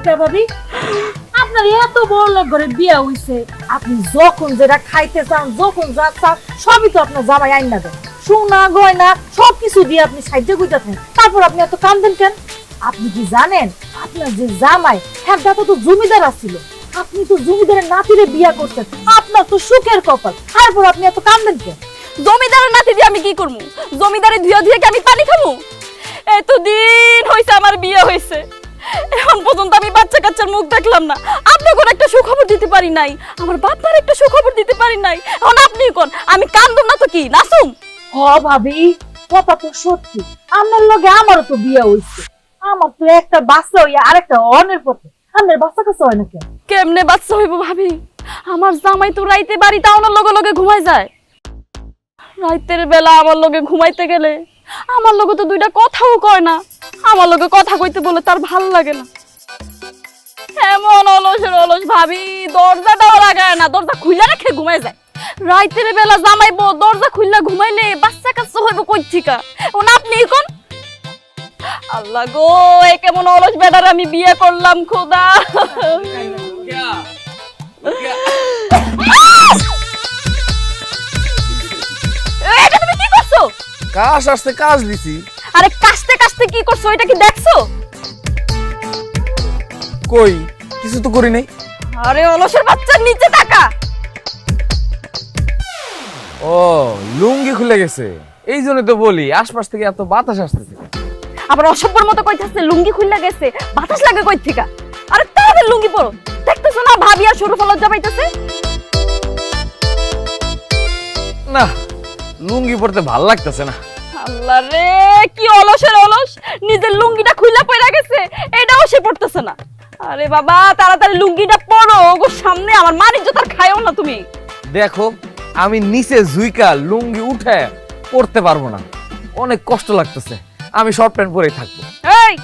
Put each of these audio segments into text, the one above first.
কে ভাবি? আপনার এত বড় লোক ঘরে বিয়া হইছে, আপনি যখন যেটা খাইতে চান, যখন যা চান সবই তো আপনার জামাই আইন না দেন। সোনা গয়না সবকিছু দিয়ে আপনি সাহায্য করতেছেন, তারপর আপনি এত কান্দেন কেন? আপনি কি জানেন আপনার যে জামাই হ্যাঁ তো জমিদার আছিল, আপনি তো জমিদারের নাতিরে বিয়া করছেন, আপনার তো সুখের কপাল, তারপর আপনি এত কান্দেন কেন? জমিদারের নাতি দিয়ে আমি কি করবো? জমিদারে ধুয়া ধুয়ে কি আমি পানি খাবো? এতদিন হয়েছে আমার বিয়ে হয়েছে, এখন পর্যন্ত আমি বাচ্চা কাচ্চার মুখ দেখলাম না। আপনি কোন একটা সুখবর দিতে পারি নাই, আমার বাপমার একটা সুখবর দিতে পারি নাই। এখন আপনি কোন আমি কান্দুম না তো কি নাচুম? হ ভাবি, কথা তো সত্যি, আপনার লগে আমারও তো বিয়ে হইছে, আমার তো একটা বাচ্চা হইয়া আরেকটা অনের পথে, আপনার বাচ্চা কাছে হয় না কেন? কেমনে বাচ্চা হইব ভাবি? আমার জামাই তো রাইতে বাড়িতে আমার লগে লগে ঘুমাই যায়। রাইতের বেলা আমার লগে ঘুমাইতে গেলে আমার লগে তো দুইটা কথাও কয় না, আমার লগে কথা কইতে বলে তার ভাল লাগে না। এমন অলসের অলস ভাবি, দরজাটাও লাগায় না, দরজা খুইলা রেখে ঘুমাই যায়। রাইতের বেলা জামাইবো, দরজা খুইলা ঘুমাইলে বাচ্চা কাচ্চা হইব কই থিকা? ও না আপনি কোন? আল্লাহ গো, এ কেমন অলস বেটার আমি বিয়ে করলাম খোদা। এটা তুমি কি করছো? কাজ আসতে কাজ দিছি। আরে কাশতে কাশতে কি করছো এটা কি দেখছো? কই কিছু তো করি নাই। আরে অলসের বাচ্চা নিচে তাকা। ও লুঙ্গি খুলে গেছে, এই জন্য তো বলি আশপাশ থেকে এত বাতাস আসতেছে। আবার অসভ্যর মতো কইতাছে লুঙ্গি খুললা গেছে, বাতাস লাগে কই থিকা? আরে তাদের লুঙ্গি পরো, দেখতেছো না ভাবি আর সরু ফলজ্জা পাইতেছে। না লুঙ্গি পরতে ভাল লাগতেছে না। আল্লাহ রে, কি অলসের অলস, নিজের লুঙ্গিটা খুইলা পয়রা গেছে, এটাও সে পড়তেছে না। আরে বাবা তাড়াতাড়ি লুঙ্গিটা পরো, ওগো সামনে আমার মান ইজ্জত আর খায়ও না তুমি। দেখো আমি নিচে জুইকা লুঙ্গি উঠে পরতে পারবো না, অনেক কষ্ট লাগতেছে, আমি শর্ট প্যান্ট পরেই থাকবো। এই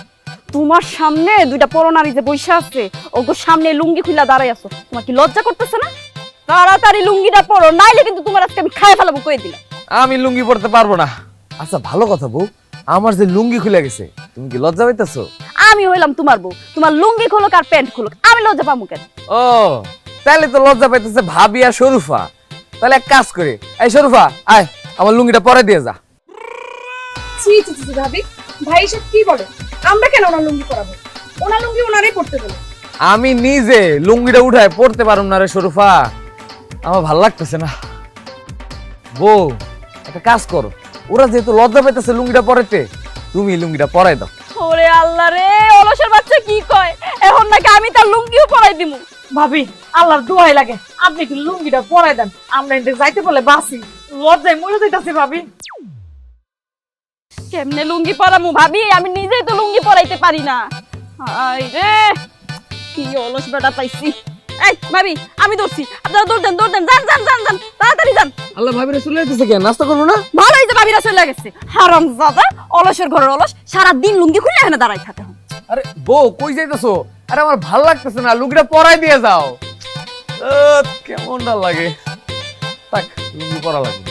তোমার সামনে দুইটা পরনারী যে বইসা আছে, ওগো সামনে লুঙ্গি খুইলা দাঁড়াই আছো, তোমার কি লজ্জা করতেছে না? তাড়াতাড়ি লুঙ্গিটা পরো, নাইলে কিন্তু তোমার আজকে আমি খায় ফেলাবো কই দিলাম। আমি লুঙ্গি পরতে পারবো না। আচ্ছা ভালো কথা বউ, আমার যে লুঙ্গি খুলে গেছে তুমি কি লজ্জা পাইতেছো? আমি হইলাম তোমার বউ, তোমার লুঙ্গি খোলক আর প্যান্ট খোলক, আমি লজ্জা পাবো কেন? ও তাহলে তো লজ্জা পাইতেছে ভাবি আর শরুফা। তাহলে এক কাজ করে, এই শরুফা আয় আমার লুঙ্গিটা পরে দিয়ে যা। ছি ছি ছি ভাবি, ভাই এসব কি বলে? আমরা কেন ওনার লুঙ্গি পরাবো? ওনার লুঙ্গি ওনারই পরতে বলে। আমি নিজে লুঙ্গিটা উঠায় পড়তে পারুম না রে শরুফা, আমার ভাল লাগতেছে না। বউ একটা কাজ করো, ওরা যেহেতু লজ্জা পাইতেছে লুঙ্গিটা পরাইতে, তুমি লুঙ্গিটা পরাই দাও। ওরে আল্লাহ রে, অলসের বাচ্চা কি কয়, এখন নাকি আমি তার লুঙ্গিও পরাই দিমু? ভাবি আল্লাহর দোয়াই লাগে, আপনি কি লুঙ্গিটা পরাই দেন, আমরা এতে যাইতে বলে বাসি, লজ্জায় মরে যাইতাছি ভাবি। কেমনে লুঙ্গি পরামু ভাবি, আমি নিজেই তো লুঙ্গি পরাইতে পারি না। আই রে, কি অলস বেটা পাইছি। এই ভাবি আমি দৌড়ছি, আপনারা দৌড় দেন দৌড় দেন, যান যান যান যান, তাড়াতাড়ি যান। আল্লাহ ভাবিরা চলে যাইতেছে কেন, নাস্তা করবো না? ভালোই যে ভাবিরা চলে গেছে, হারামজাদা অলসের ঘরের অলস, সারা দিন লুঙ্গি খুলে এখানে দাঁড়াই থাকে। আরে বউ কই যাইতেছো? আরে আমার ভাল লাগতেছে না, লুঙ্গিটা পরাই দিয়ে যাও। কেমনটা লাগে, থাক লুঙ্গি পরা লাগবে।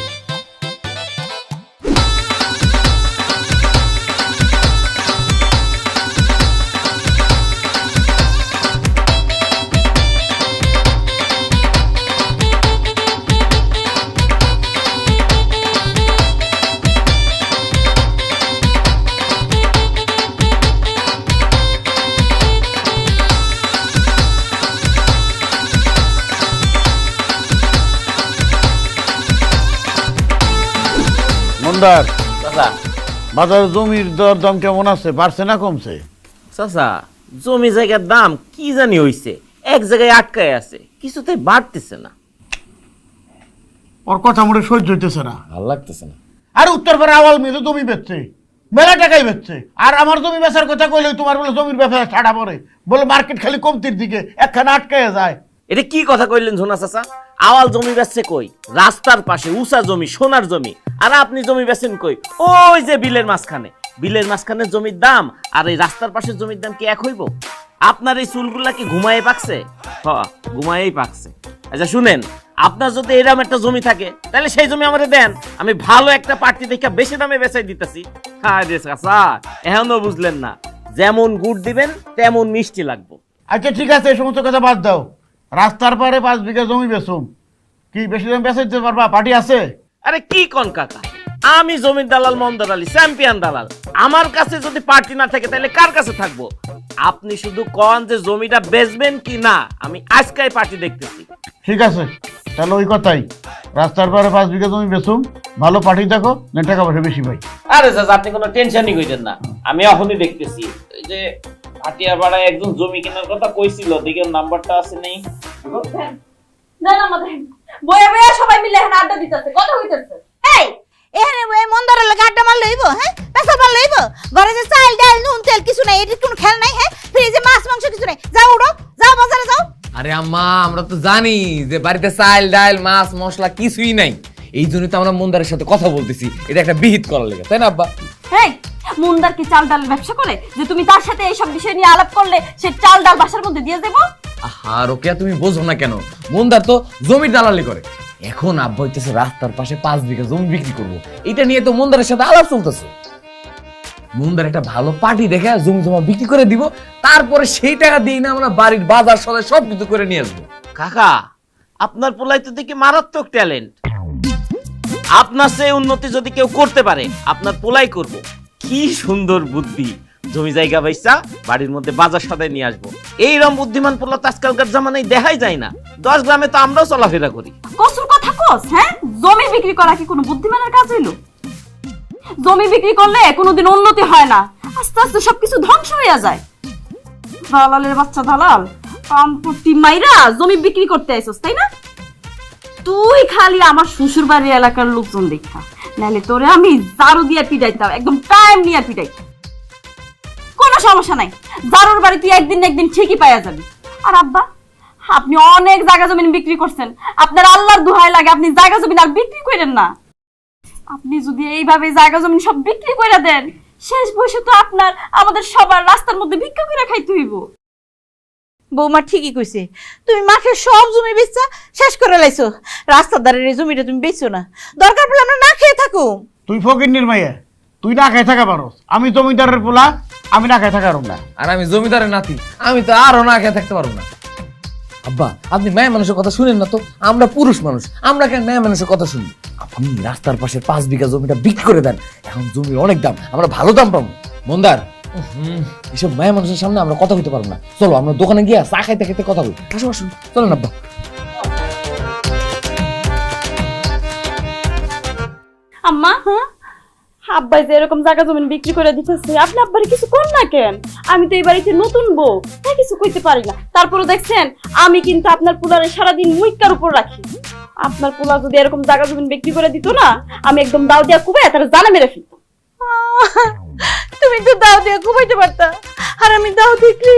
মন্দার চাচা বাজারে জমির দর দাম কেমন আছে, বাড়ছে না কমছে? চাচা জমি জায়গার দাম কি জানি হইছে, এক জায়গায় আটকায় আছে, কিছুতেই বাড়তেছে না। ওর কথা মোটে সহ্য হইতেছে না। ভাল লাগতেছে না। আর উত্তরপাড়া আওয়াল মিলে জমি বেচছে, মেলা টাকাই বেচছে, আর আমার জমি বেচার কথা কইলে তোমার বলে জমির ব্যবসা ছাড়া পড়ে, বলে মার্কেট খালি কমতির দিকে, একখানা আটকায় যায়। এটা কি কথা কইলেন ঝোনা চাচা? আওয়াল জমি বেচছে কই? রাস্তার পাশে উঁচা জমি, সোনার জমি, আর আপনি জমি বেচেন কই? ওই যে বিলের মাঝখানে, বিলের মাঝখানে জমির দাম আর এই রাস্তার পাশের জমির দাম কি এক হইব? আপনার এই চুলগুলা কি ঘুমায়ে পাকছে? ঘুমায়েই পাকছে। আচ্ছা শুনেন, আপনার যদি এরকম একটা জমি থাকে তাহলে সেই জমি আমাদের দেন, আমি ভালো একটা পার্টি দেখে বেশি দামে বেচাই দিতেছি। এখনো বুঝলেন না? যেমন গুড় দিবেন তেমন মিষ্টি লাগবে। আচ্ছা ঠিক আছে, এই সমস্ত কথা বাদ দাও। রাস্তার পারে 5 বিঘা জমি বেচুম, কি বেশি দাম বেচে দিতে পারবা? পার্টি আছে? আরে কি কোন কাকা, আমি জমির দালাল মমদার আলী, চ্যাম্পিয়ন দালাল। আমার কাছে যদি পার্টি না থাকে তাহলে কার কাছে থাকবো? আপনি শুধু কন যে জমিটা বেচবেন কি না, আমি আজকাই পার্টি দেখতেছি। ঠিক আছে, তাহলে ওই কথাই, রাস্তার পারে 5 বিঘা জমি বেচুম, ভালো পার্টি থাকো, না টাকা পয়সা বেশি ভাই। আরে চাচা আপনি কোনো টেনশনই কইতেন না, আমি এখনই দেখতেছি। এই যে হাটিয়াপাড়ায় একজন জমি কেনার কথা কইছিল, দিকে নাম্বারটা আছে নেই? না না আমাদের বয়া বয়া সবাই মিলে এখন আড্ডা দিতেছে, কথা হইতেছে। এই এখানে এই মন্দারের লাগে আড্ডা মার লইব, হ্যাঁ পেশা মার লইব। ঘরে যে চাল ডাল নুন তেল কিছু নাই, এটির কোনো খেয়াল নাই, হ্যাঁ ফ্রিজে মাছ মাংস কিছু নাই। যাও উঠো, যাও বাজারে যাও। আরে আম্মা, আমরা তো জানি যে বাড়িতে চাল ডাল মাছ মশলা কিছুই নাই, এই জন্যই তো আমরা মন্দারের সাথে কথা বলতেছি, এটা একটা বিহিত করার লেগে, তাই না আব্বা? এই মুন্দার কি চাল ডালের ব্যবসা করে যে তুমি তার সাথে এইসব বিষয় নিয়ে আলাপ করলে সে চাল ডাল বাসার মধ্যে দিয়ে দেবো? আহা রোকেয়া, তুমি বোঝো না কেন? মন্দার তো জমির দালালি করে। এখন আব্বা হইতেছে রাস্তার পাশে 5 বিঘা জমি বিক্রি করবো, এটা নিয়ে তো মন্দারের সাথে আলাপ চলতেছে। মন্দার একটা ভালো পার্টি দেখে জমি জমা বিক্রি করে দিব, তারপরে সেই টাকা দিয়ে না আমরা বাড়ির বাজার সদাই সব কিছু করে নিয়ে আসবো। কাকা আপনার পোলাই তো দেখি মারাত্মক ট্যালেন্ট। আপনার সেই উন্নতি যদি কেউ করতে পারে আপনার পোলাই করব। কি সুন্দর বুদ্ধি, জমি জায়গা বাইসা বাড়ির মধ্যে বাজার সদাই নিয়ে আসবো। এইরকম বুদ্ধিমান পোলা তো আজকালকার জামানায় দেখাই যায় না। 10 গ্রামে তো আমরাও চলাফেরা করি। কসুর কথা কস, হ্যাঁ? জমি বিক্রি করা কি কোনো বুদ্ধিমানের কাজ হইলো? জমি বিক্রি করলে কোনোদিন উন্নতি হয় না, আস্তে আস্তে সবকিছু ধ্বংস হয়ে যায়। দালালের বাচ্চা দালাল, কামপুটি মাইরা জমি বিক্রি করতে আইছস, তাই না? তুই খালি আমার শ্বশুর বাড়ির এলাকার লোকজন দেখা, নাহলে তোরে আমি জারু দিয়ে পিটাইতাম, একদম টাইম নিয়ে পিটাইতাম। কোনো সমস্যা নাই, জারুর বাড়ি তুই একদিন না একদিন ঠিকই পাইয়া যাবি। আর আব্বা, আপনি অনেক জায়গা জমিন বিক্রি করছেন, আপনার আল্লাহর দোহাই লাগে আপনি জায়গা জমিন আর বিক্রি করেন না। আপনি যদি এইভাবে জায়গা জমিন সব বিক্রি করে দেন, শেষ বয়সে তো আপনার আমাদের সবার রাস্তার মধ্যে ভিক্ষা করে খাইতে হইব। বৌমা ঠিকই কইছে, তুমি মাঠে সব জমি বেচা শেষ করে লাইছো, রাস্তার ধারের এই জমিটা তুমি বেচো না, দরকার পড়লে আমরা না খেয়ে থাকো। তুই ফকিন্নির মাইয়া, তুই না খাই থাকা পারো, আমি জমিদারের পোলা, আমি না খাই থাকা পারব না। আর আমি জমিদারের নাতি, আমি তো আরো না খেয়ে থাকতে পারবো না। আব্বা, আপনি মেয়ে মানুষের কথা শুনেন না তো? আমরা পুরুষ মানুষ, আমরা কেন মেয়ে মানুষের কথা শুনি? আপনি রাস্তার পাশে 5 বিঘা জমিটা বিক্রি করে দেন, এখন জমির অনেক দাম, আমরা ভালো দাম পাবো। মন্দার, এসব মেয়ে মানুষের সামনে আমরা কথা বলতে পারবো না। চলো আমরা দোকানে গিয়ে চা খাইতে খাইতে কথা বলি। আসুন আসুন, চলেন আব্বা। আম্মা, আব্বাই যে এরকম জায়গা জমিন বিক্রি করে দিতেছে, আপনি আব্বারে কিছু কর না কেন? আমি তো এই বাড়িতে নতুন বউ, তাই কিছু কইতে পারি না। তারপরে দেখছেন আমি কিন্তু আপনার পোলারে সারাদিন মুইকার উপর রাখি। আপনার পোলা যদি এরকম জায়গা জমিন বিক্রি করে দিত না, আমি একদম দাও দিয়া কুবে তারা জানা মেরে ফেলতাম। তুমি তো দাও দিয়ে ঘুমাইতে পারতা, আর আমি দাও দেখলি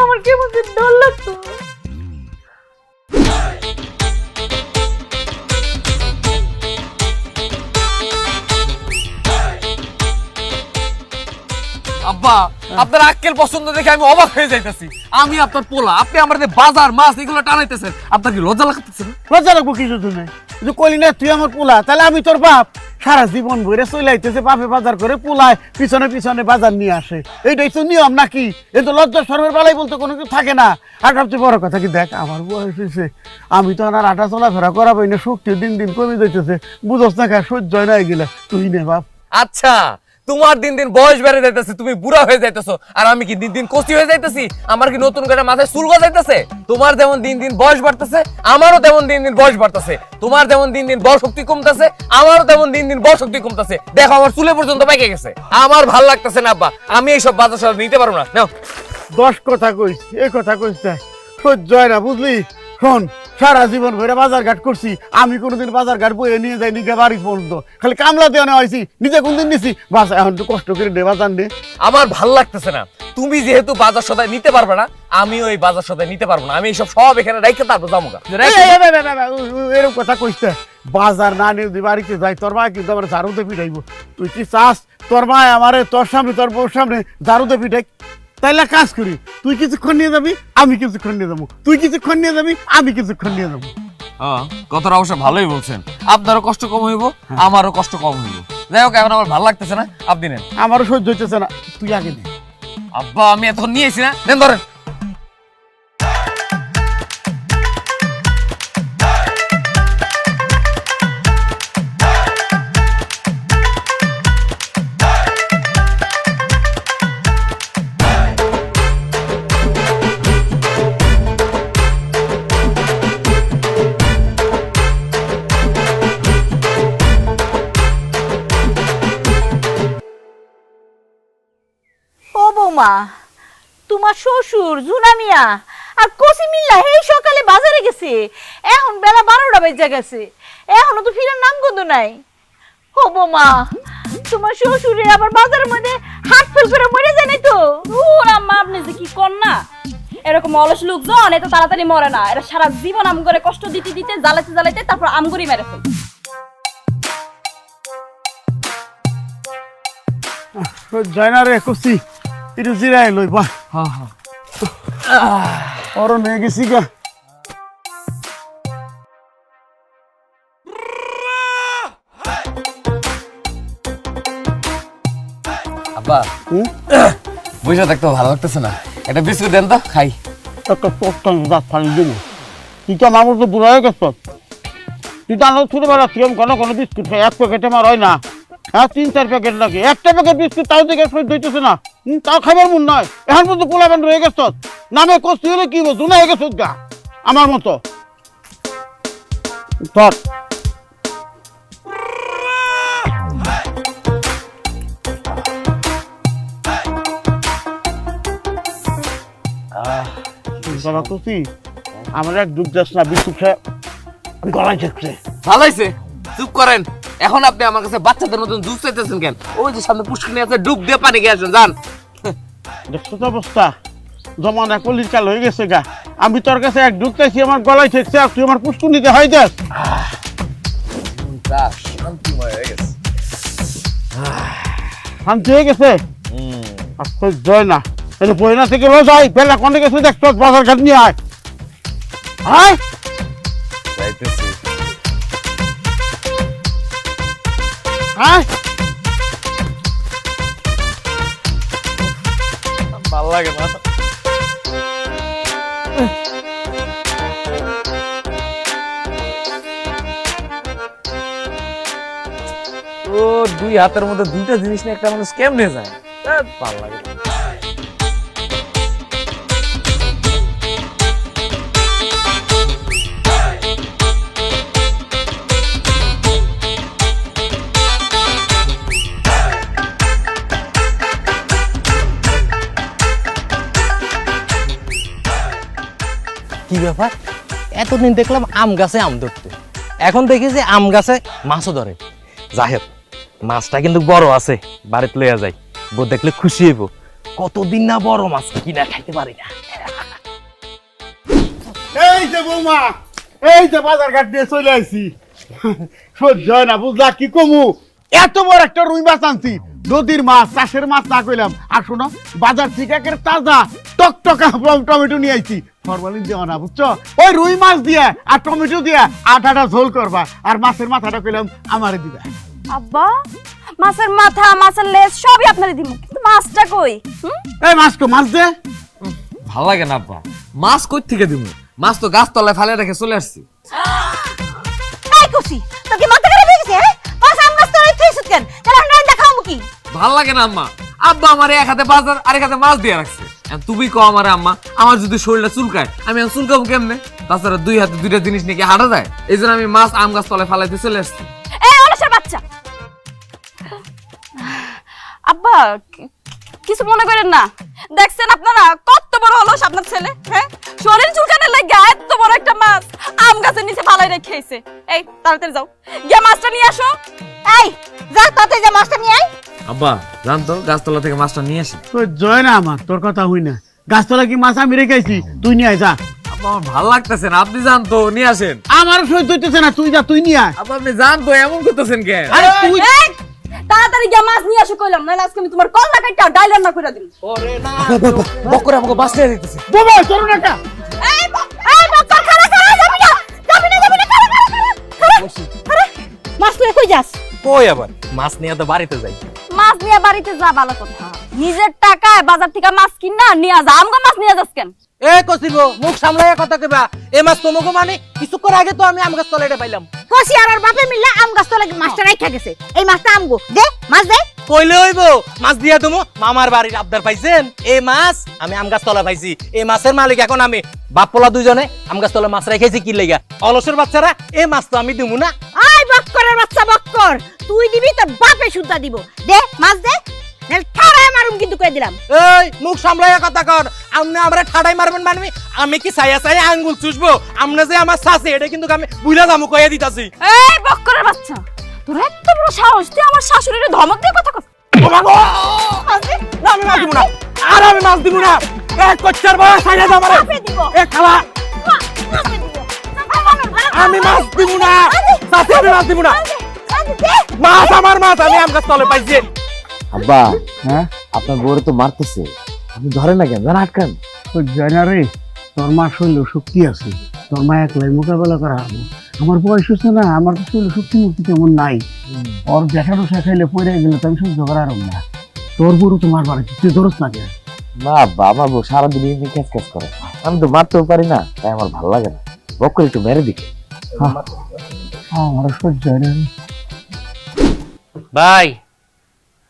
আমার কেমন যে ডর লাগতো। আব্বা, আপনার আক্কেল পছন্দ দেখে আমি অবাক হয়ে যাইতেছি। আমি আপনার পোলা, আপনি আমাদের বাজার মাছ এগুলো টানাইতেছেন, আপনার কি লজ্জা লাগতেছে না? লজ্জা রাখবো কিছু তুমি, যদি কইলি না তুই আমার পোলা, তাহলে আমি তোর বাপ। সারা জীবন ভরে চলাইতেছে, বাপে বাজার করে পোলায় পিছনে পিছনে বাজার নিয়ে আসে, এইটাই তো নিয়ম নাকি? এ তো লজ্জা শরমের বেলায় বলতে কোনো কিছু থাকে না। আর সবচেয়ে বড় কথা কি, দেখ আমার বয়স হয়েছে, আমি তো আর আটা চলাফেরা করাবোই না, শক্তি দিন দিন কমে যাইতেছে, বুঝোস না খা, সহ্য হয় না এগুলা, তুই নে বাপ। আচ্ছা, তোমার দিন দিন বয়স বেড়ে যাইতেছে, তুমি বুড়া হয়ে যাইতেছো, আর আমি কি দিন দিন কচি হয়ে যাইতেছি? আমার কি নতুন করে মাথায় চুল গজাইতেছে? তোমার যেমন দিন দিন বয়স বাড়তেছে, আমারও তেমন দিন দিন বয়স বাড়তেছে। তোমার যেমন দিন দিন বল শক্তি কমতেছে, আমারও তেমন দিন দিন বল শক্তি কমতেছে। দেখো আমার চুলে পর্যন্ত পেকে গেছে। আমার ভাল লাগতেছে না আব্বা, আমি এইসব বাজার সব নিতে পারবো না। নাও 10 কথা কইস, এই কথা কইস না, সহ্য হয় না, বুঝলি? শোন, সারা জীবন ভরে বাজার ঘাট করছি, আমি কোনোদিন বাজার ঘাট বয়ে নিয়ে যাই নিকে বাড়ি পর্যন্ত, খালি কামলা দেওয়া নেওয়া হয়েছি, নিজে কোনদিন নিছি বাস, এখন তো কষ্ট করে নে বাজার নে। আমার ভাল লাগতেছে না, তুমি যেহেতু বাজার সদাই নিতে পারবে না, আমি ওই বাজার সদাই নিতে পারবো না। আমি এইসব সব এখানে রাইখে তারপর যাবো। এরকম কথা কইস না, বাজার না নিয়ে যদি বাড়িতে যাই, তোর মা কিন্তু আমার ঝাড়ুতে পিটাইব। তুই কি চাস তোর মা আমারে তোর সামনে, তোর বউর সামনে ঝাড়ুতে পিটাই? তাইলে কাজ করি, তুই কিছুক্ষণ নিয়ে যাবি, আমি কিছুক্ষণ নিয়ে যাবো, তুই কিছুক্ষণ নিয়ে যাবি, আমি কিছুক্ষণ নিয়ে যাবো। কথাটা অবশ্য ভালোই বলছেন, আপনারও কষ্ট কম হইব, আমারও কষ্ট কম হইব। যাই হোক, এখন আমার ভালো লাগতেছে না, আপনি নেন। আমারও সহ্য হইতেছে না, তুই আগে নে। আব্বা, আমি এতক্ষণ নিয়েছি না, নেন ধরেন। বৌমা তোমার শ্বশুর জুনা মিয়া আর কসি মিল্লা এই সকালে বাজারে গেছে, এখন বেলা 12টা বেজে গেছে, এখনো তো ফিরার নাম গন্ধ নাই। ও বৌমা তোমার শ্বশুরে আবার বাজারের মধ্যে হাত ফেল করে মরে যায় নাই তো? ওর আম্মা আপনি যে কি কর না, এরকম অলস লোকজন এত তাড়াতাড়ি মরে না, এরা সারা জীবন আম করে কষ্ট দিতে দিতে জ্বালাতে জ্বালাতে তারপর আমগুড়ি মেরে ফেল। যায় না রে কষি, একটু জিরাই লই বা। হ্যাঁ হ্যাঁ অরণ হয়ে গেছি গা। আব্বা বুঝে থাকতে ভালো লাগতেছে না, একটা বিস্কুট দেন তো খাই। একটা প্রত্যন্ত দাঁত ফানি দিব। তুই তো আমার তো বুড়া হয়ে গেছ। তুই জানো ছোটবেলা থেকে ঘন ঘন বিস্কুট খাই, এক প্যাকেটে আমার হয় না। হ্যাঁ 3-4 প্যাকেট লাগে, একটা প্যাকেট বিস্কুট তাও দেখে সহ্য হইতেছে না। তাও খাবার মন নয়, এখন পর্যন্ত পোলাবেন রয়ে গেছ। নামে কষি হলে কি বলছো না হয়ে গেছ গা আমার মতো। ধর কষি আমার এক দুধ যাস না, বিস্কুট খেয়ে গলায় ঠেকছে। ভালো হয়েছে, চুপ করেন। এখন আপনি আমার কাছে বাচ্চাদের মতন জুস চাইতেছেন কেন? ওই যে সামনে পুষ্কিনি আছে, ডুব দিয়ে পানি খেয়ে আসেন, যান। দেখছো তো অবস্থা, জমানা কলির কাল হয়ে গেছে গা। আমি তোর কাছে এক ডুব চাইছি, আমার গলায় ঠেকছে, আর তুই আমার পুষ্কুনিতে হয় যাস। শান্তি হয়ে গেছে? আজকে জয় না, এটা বইনা থেকে লো যাই, বেলা কোনে গেছে দেখছো, বাজার ঘাট নিয়ে আয়। আয় যাইতেছি। আয় ভালো লাগে না। ও দুই হাতের মধ্যে দুইটা জিনিস নিয়ে একটা মানুষ কেমনে যায়? ভালো লাগে না। কি ব্যাপার, এতদিন দেখলাম আম গাছে আম ধরতে, এখন দেখি যে আম গাছে মাছও ধরে। যাই হোক, মাছটা কিন্তু বড় আছে, বাড়িতে লইয়া যাই, বউ দেখলে খুশি হইব। কতদিন না বড় মাছ কিনা খাইতে পারি না। এই যে বৌমা, এই যে বাজার ঘাট দিয়ে চলে আইছি। সহ্য হয় না বুঝলা, কি কমু, এত বড় একটা রুই মাছ আনছি, নদীর মাছ, চাষের মাছ না কইলাম। আর শোনো, বাজার থেকে একের তাজা টকটকা টমেটো নিয়ে আইছি, ফরমালিন দেওয়া না বুঝছো। ওই রুই মাছ দিয়ে আর টমেটো দিয়ে আঠাটা ঝোল করবা, আর মাছের মাথাটা কইলাম আমারে দিবা। আব্বা মাছের মাথা মাছের লেজ সবই আপনারে দিব, কিন্তু মাছটা কই? এই মাছ তো মাছ দে। ভালো লাগে না আব্বা, মাছ কই থেকে দিব? মাছ তো গাছ তলায় ফেলে রেখে চলে আসছি। এই কসি তোর কি মাথা খারাপ হয়ে গেছে? হ্যাঁ পাঁচ আম গাছ তোরাই তুই সুতকেন, চল আমরা দেখাবো কি? ভাল লাগে না আম্মা, আব্বা আমার এক হাতে বাজার আর এক হাতে মাছ দিয়ে রাখছে। তুমি কো আমার আম্মা, আমার যদি শরীরটা চুলকায় আমি এখন চুলকাবো কেমনে? তাছাড়া দুই হাতে দুইটা জিনিস নিয়ে কি হাঁটা যায়? এই জন্য আমি মাছ আম গাছ তলায় ফালাইতে চলে আসছি। এই অলসের বাচ্চা, আব্বা কিছু মনে করেন না, দেখছেন আপনারা কত বড় অলস আপনার ছেলে। হ্যাঁ শরীর চুলকানোর লাগা এত বড় একটা মাছ আম গাছের নিচে ফালাই রেখে আইছে। এই তাড়াতাড়ি যাও, গিয়ে মাছটা নিয়ে আসো। এই যা তাতে যা মাছটা নিয়ে আয়। আব্বা জানতো গাছতলা থেকে মাছটা নিয়ে আসি। সহ্য হয় না আমার, তোর কথা হই না। গাছতলা কি মাছ আমি রেখেছি, তুই নিয়ে আয় যা। আব্বা আমার ভালো লাগতেছে না, আপনি জানতো নিয়ে আসেন। আমার সহ্য হইতেছে না, তুই যা, তুই নিয়ে আয়। আব্বা আপনি জানতো এমন করতেছেন কেন? আরে তুই এই, তাড়াতাড়ি গিয়ে মাছ নিয়ে আসো কইলাম, নাহলে আজকে আমি তোমার কল লাগাইটা ডাল রান্না করে দিন। বকরে আমাকে বাস নিয়ে দিতেছে। বাবা চলো না কা। এই বক্কর খারা খারা যাবি না খারা আরে মাছ তুই কই যাস? কই আবার মাছ নিয়ে তো বাড়িতে যাই। মাছ নিয়ে বাড়িতে যা ভালো কথা, নিজের টাকায় বাজার থেকে মাছ কিনা নিয়ে যা, আমগো মাছ নিয়ে যাস কেন? এ কসিগো, মুখ সামলাইয়া কথা কইবা। এই মাছ তোমাকে মানে কিছু করে আগে তো আমি আম গাছ তলাইটা পাইলাম। কসি আর ওর বাপে মিললা আম গাছ তো লাগি মাছটা রাইখা গেছে। এই মাছটা আমগো দে, মাছ দে। কইলে হইব মাছ দিয়া তুমি মামার বাড়ির আবদার পাইছেন। এই মাছ আমি আম গাছ তলা পাইছি, এই মাছের মালিক এখন আমি। বাপপোলা দুইজনে আম গাছ তলা মাছ রাখাইছি কি লাগা? অলসের বাচ্চারা, এই মাছ তো আমি দিমু না। আই বক্করের বাচ্চা বক্কর, তুই দিবি তোর বাপে সুদ্ধা দিব। দে মাছ দে। নাহলে ঠাড়ায় মারুম কিন্তু কই দিলাম। এই মুখ সামলাইয়া কথা কর। আপনি আমারে ঠাড়াই মারবেন মানে আমি কি চাইয়া চাইয়া আঙ্গুল চুষবো? আপনি যে আমার শাশি এটা কিন্তু আমি বুইলা যামু কইয়া দিতাছি। এই বক্করের বাচ্চা, তোর এত বড় সাহস, তুই আমার শাশুড়ির ধমক দিয়ে কথা কর। ও মা গো! না আমি মাছ দিব না, আর আমি মাছ দিব না। এ কচ্চার বয়স ছাইড়া দাও আমারে। এ খালা আমি মাছ দিব না, শাশি আমি মাছ দিব না। মাছ আমার মাছ, আমি আম গাছ তলে পাইছি। আব্বা, হ্যাঁ আপনার বউরে তো মারতেছে, আপনি ধরেন না কেন? জান আটকান। তো জানা রে, তোর মা শৈল শক্তি আছে, তোর মা একলাই মোকাবেলা করা হবে। আমার বয়স হচ্ছে না, আমার তো শৈল শক্তি মুক্তি তেমন নাই। ওর দেখানো শেখাইলে পড়ে গেলে তো আমি সহ্য করার না। তোর বড় তো মারবার আছে, তুই ধরস না কেন? না আব্বা, আমার বউ সারাদিন এমনি ক্যাচ ক্যাচ করে, আমি তো মারতেও পারি না, তাই আমার ভালো লাগে না। বক্কর একটু মেরে দিকে। আমার সহ্য হয় না। ভাই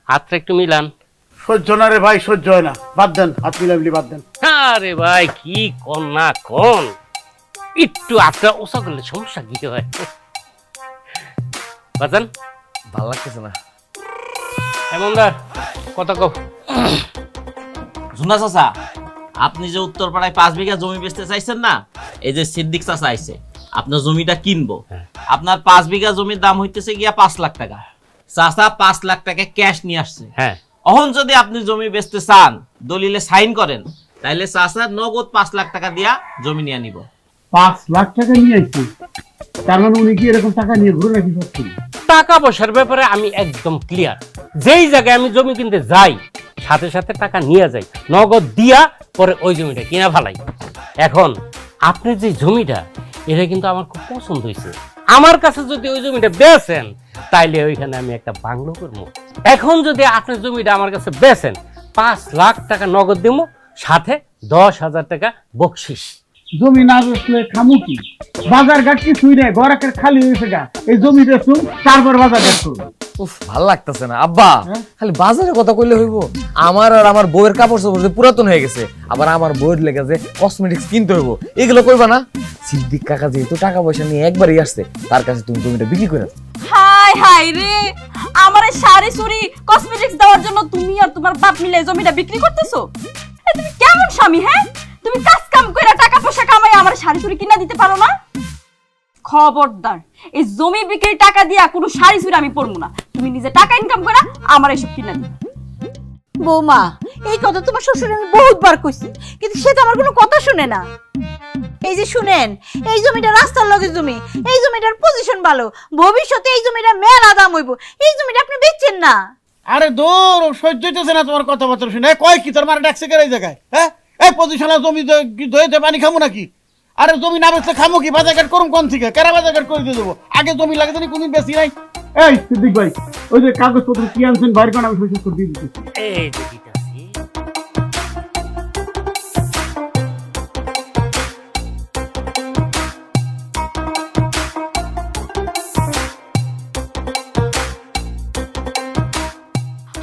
হাতটা একটু মিলান। সহ্য না রে ভাই, সহ্য হয় না, বাদ দেন, হাত মিলাবলি বাদ দেন। আরে ভাই কি কোন না কোন, একটু হাতটা ওসা করলে সমস্যা কি হয়? বাজান ভালো লাগতেছে না। এমনদার কথা কও। ঝুনা চাচা, আপনি যে উত্তরপাড়ায় 5 বিঘা জমি বেচতে চাইছেন না, এই যে সিদ্দিক চাচা আইছে আপনার জমিটা কিনবো। আপনার 5 বিঘা জমির দাম হইতেছে গিয়া 5 লাখ টাকা। চাচা 5 লাখ টাকা ক্যাশ নিয়ে আসছে। হ্যাঁ এখন যদি আপনি জমি বেচতে চান, দলিলে সাইন করেন, তাইলে চাচা নগদ 5 লাখ টাকা দিয়া জমি নিয়ে নিব। 5 লাখ টাকা নিয়ে আসছি, তার মানে উনি কি এরকম টাকা নিয়ে ঘুরে নাকি সত্যি? টাকা পয়সার ব্যাপারে আমি একদম ক্লিয়ার। যেই জায়গায় আমি জমি কিনতে যাই সাথে সাথে টাকা নিয়ে যাই, নগদ দিয়া পরে ওই জমিটা কিনা ফেলাই। এখন আপনি যে জমিটা, এটা কিন্তু আমার খুব পছন্দ হয়েছে। আমার কাছে যদি ওই জমিটা বেচেন, তাইলে ওইখানে আমি একটা বাংলো করবো। এখন যদি আপনি জমিটা আমার কাছে বেচেন, 5 লাখ টাকা নগদ দিব, সাথে 10,000 টাকা বকশিস। জমি না বেচলে খামু কি? বাজার ঘাট কিছুই নেই, ঘর একটা খালি হয়েছে গা। এই জমি বেচুন, তারপর বাজার ঘাট করবো। উফ, ভাল লাগতেছে না আব্বা। খালি বাজারে কথা কইলে হইব? আমার আর আমার বউয়ের কাপড় চোপড় যে পুরাতন হয়ে গেছে, আবার আমার বউয়ের লেগে যে কসমেটিক্স কিনতে হইব, এগুলো কইবা না? সিদ্দিক কাকা যেহেতু টাকা পয়সা নিয়ে একবারই আসছে, তার কাছে তুমি জমিটা বিক্রি করে দাও। হাই হাই রে, আমার এই শাড়ি চুরি কসমেটিক্স দেওয়ার জন্য তুমি আর তোমার বাপ মিলে জমিটা বিক্রি করতেছো? এ তুমি কেমন স্বামী? হ্যাঁ, তুমি কাজ কাম কইরা টাকা পয়সা কামাই আমার শাড়ি চুরি কিনা দিতে পারো না? খবরদার, এই জমি বিক্রির টাকা দিয়া কোনো শাড়ি চুরি আমি পরবো না। তুমি নিজে টাকা ইনকাম করা আমার এসব কিনা দিবে। বৌমা, এই কথা তোমার শ্বশুর আমি বহুতবার কইছি, কিন্তু সে তো আমার কোনো কথা শুনে না। এই যে শুনেন, এই জমিটা রাস্তার লগে জমি, এই জমিটার পজিশন ভালো, ভবিষ্যতে এই জমিটা মেলা দাম হইব, এই জমিটা আপনি বেচছেন না। আরে দূর, সহ্য হইতেছে না তোমার কথাবার্তা শুনে। কয় কি তোর মারা ডাকছে কে এই জায়গায়? হ্যাঁ, এই পজিশনে জমি ধুয়েতে পানি খামু নাকি? আরে জমি না বেচলে খামু কি? বাজার ঘাট করুম কোন থেকে? কেরা বাজার ঘাট করে দিয়ে দেবো? আগে জমি লাগে জানি কোনদিন বেশি নাই। এই সিদ্দিক ভাই, ওই যে কাগজপত্র কি আনছেন বাইর করেন, আমি সই করে দিয়ে দিচ্ছি। এই যে দিতাছি।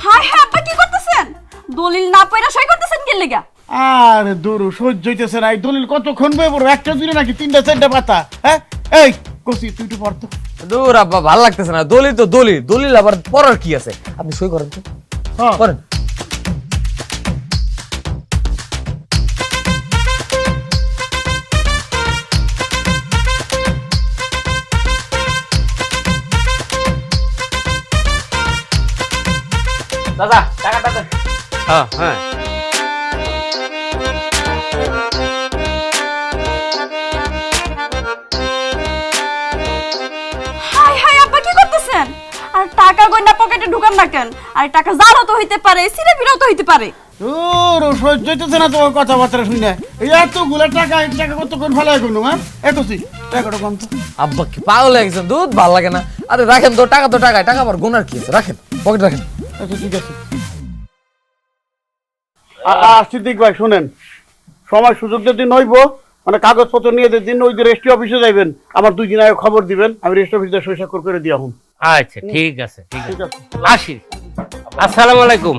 হাই হাই, আপা কি করতেছেন? দলিল না পয়রা সই করতেছেন কি লাগা? আরে দূর, সহ্য হইতেছে না। এই দলিল কতক্ষণ বই পড়বো? একটা জুড়ে নাকি 3-4টা পাতা? হ্যাঁ, এই কসি তুই একটু পড়তো। দূর আব্বা, ভাল লাগতেছে না। দলিল তো দলিল, দলিল আবার পড়ার কি আছে? আপনি সই করেন তো, হ্যাঁ করেন। দাদা টাকাটা দেন। হ্যাঁ হ্যাঁ, হাই হাই, আপা কি করতেছেন? আর টাকা গয়না পকেটে ঢুকান না কেন? আর টাকা জালও তো হইতে পারে, সিরে ফিরেও তো হইতে পারে। দূর, সহ্য হইতেছে না তোমার কথাবার্তা শুনে। এই এতগুলো টাকা, এই টাকা কতক্ষণ ফেলাই করবো? হ্যাঁ, একসি টাকাটা কম তো। আব্বা কি পাগল হয়ে গেছেন? দুধ ভাল লাগে না। আরে রাখেন তো, টাকা তো টাকায়, টাকা আবার গোনার কি আছে? রাখেন, পকেট রাখেন। আচ্ছা ঠিক আছে। সিদ্দিক ভাই শুনেন, সময় সুযোগ যদি নইব, মানে কাগজপত্র নিয়ে যেদিন ওই যে রেজিস্ট্রি অফিসে যাইবেন, আমার 2 দিন আগে খবর দিবেন, আমি রেজিস্ট্রি অফিসে সই স্বাক্ষর করে দিয়া হন। আচ্ছা ঠিক আছে, ঠিক ঠিক আছে, আছে। আসি। আসসালামু আলাইকুম।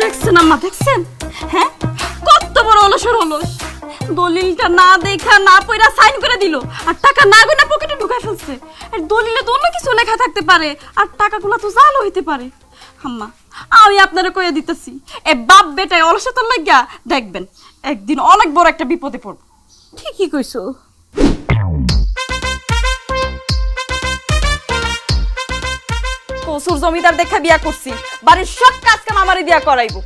দেখছেন আম্মা, দেখছেন? হ্যাঁ, কত বড় অলসর হলো। দলিলটা না দেখা না পয়রা সাইন করে দিল আর টাকা না গয়না পকেটে ঢুকায় ফেলছে। আর দলিলে তো অন্য কিছু লেখা থাকতে পারে আর টাকাগুলো তো জাল হইতে পারে। আম্মা আমি আপনারে কইয়া দিতেছি, এ বাপ বেটায় অলসতার লাগিয়া দেখবেন একদিন অনেক বড় একটা বিপদে পড়ব। ঠিকই কইছো। কসুর জমিদার দেখা বিয়া করছি, বাড়ির সব কাজ কাম আমারই দিয়া করাইবো।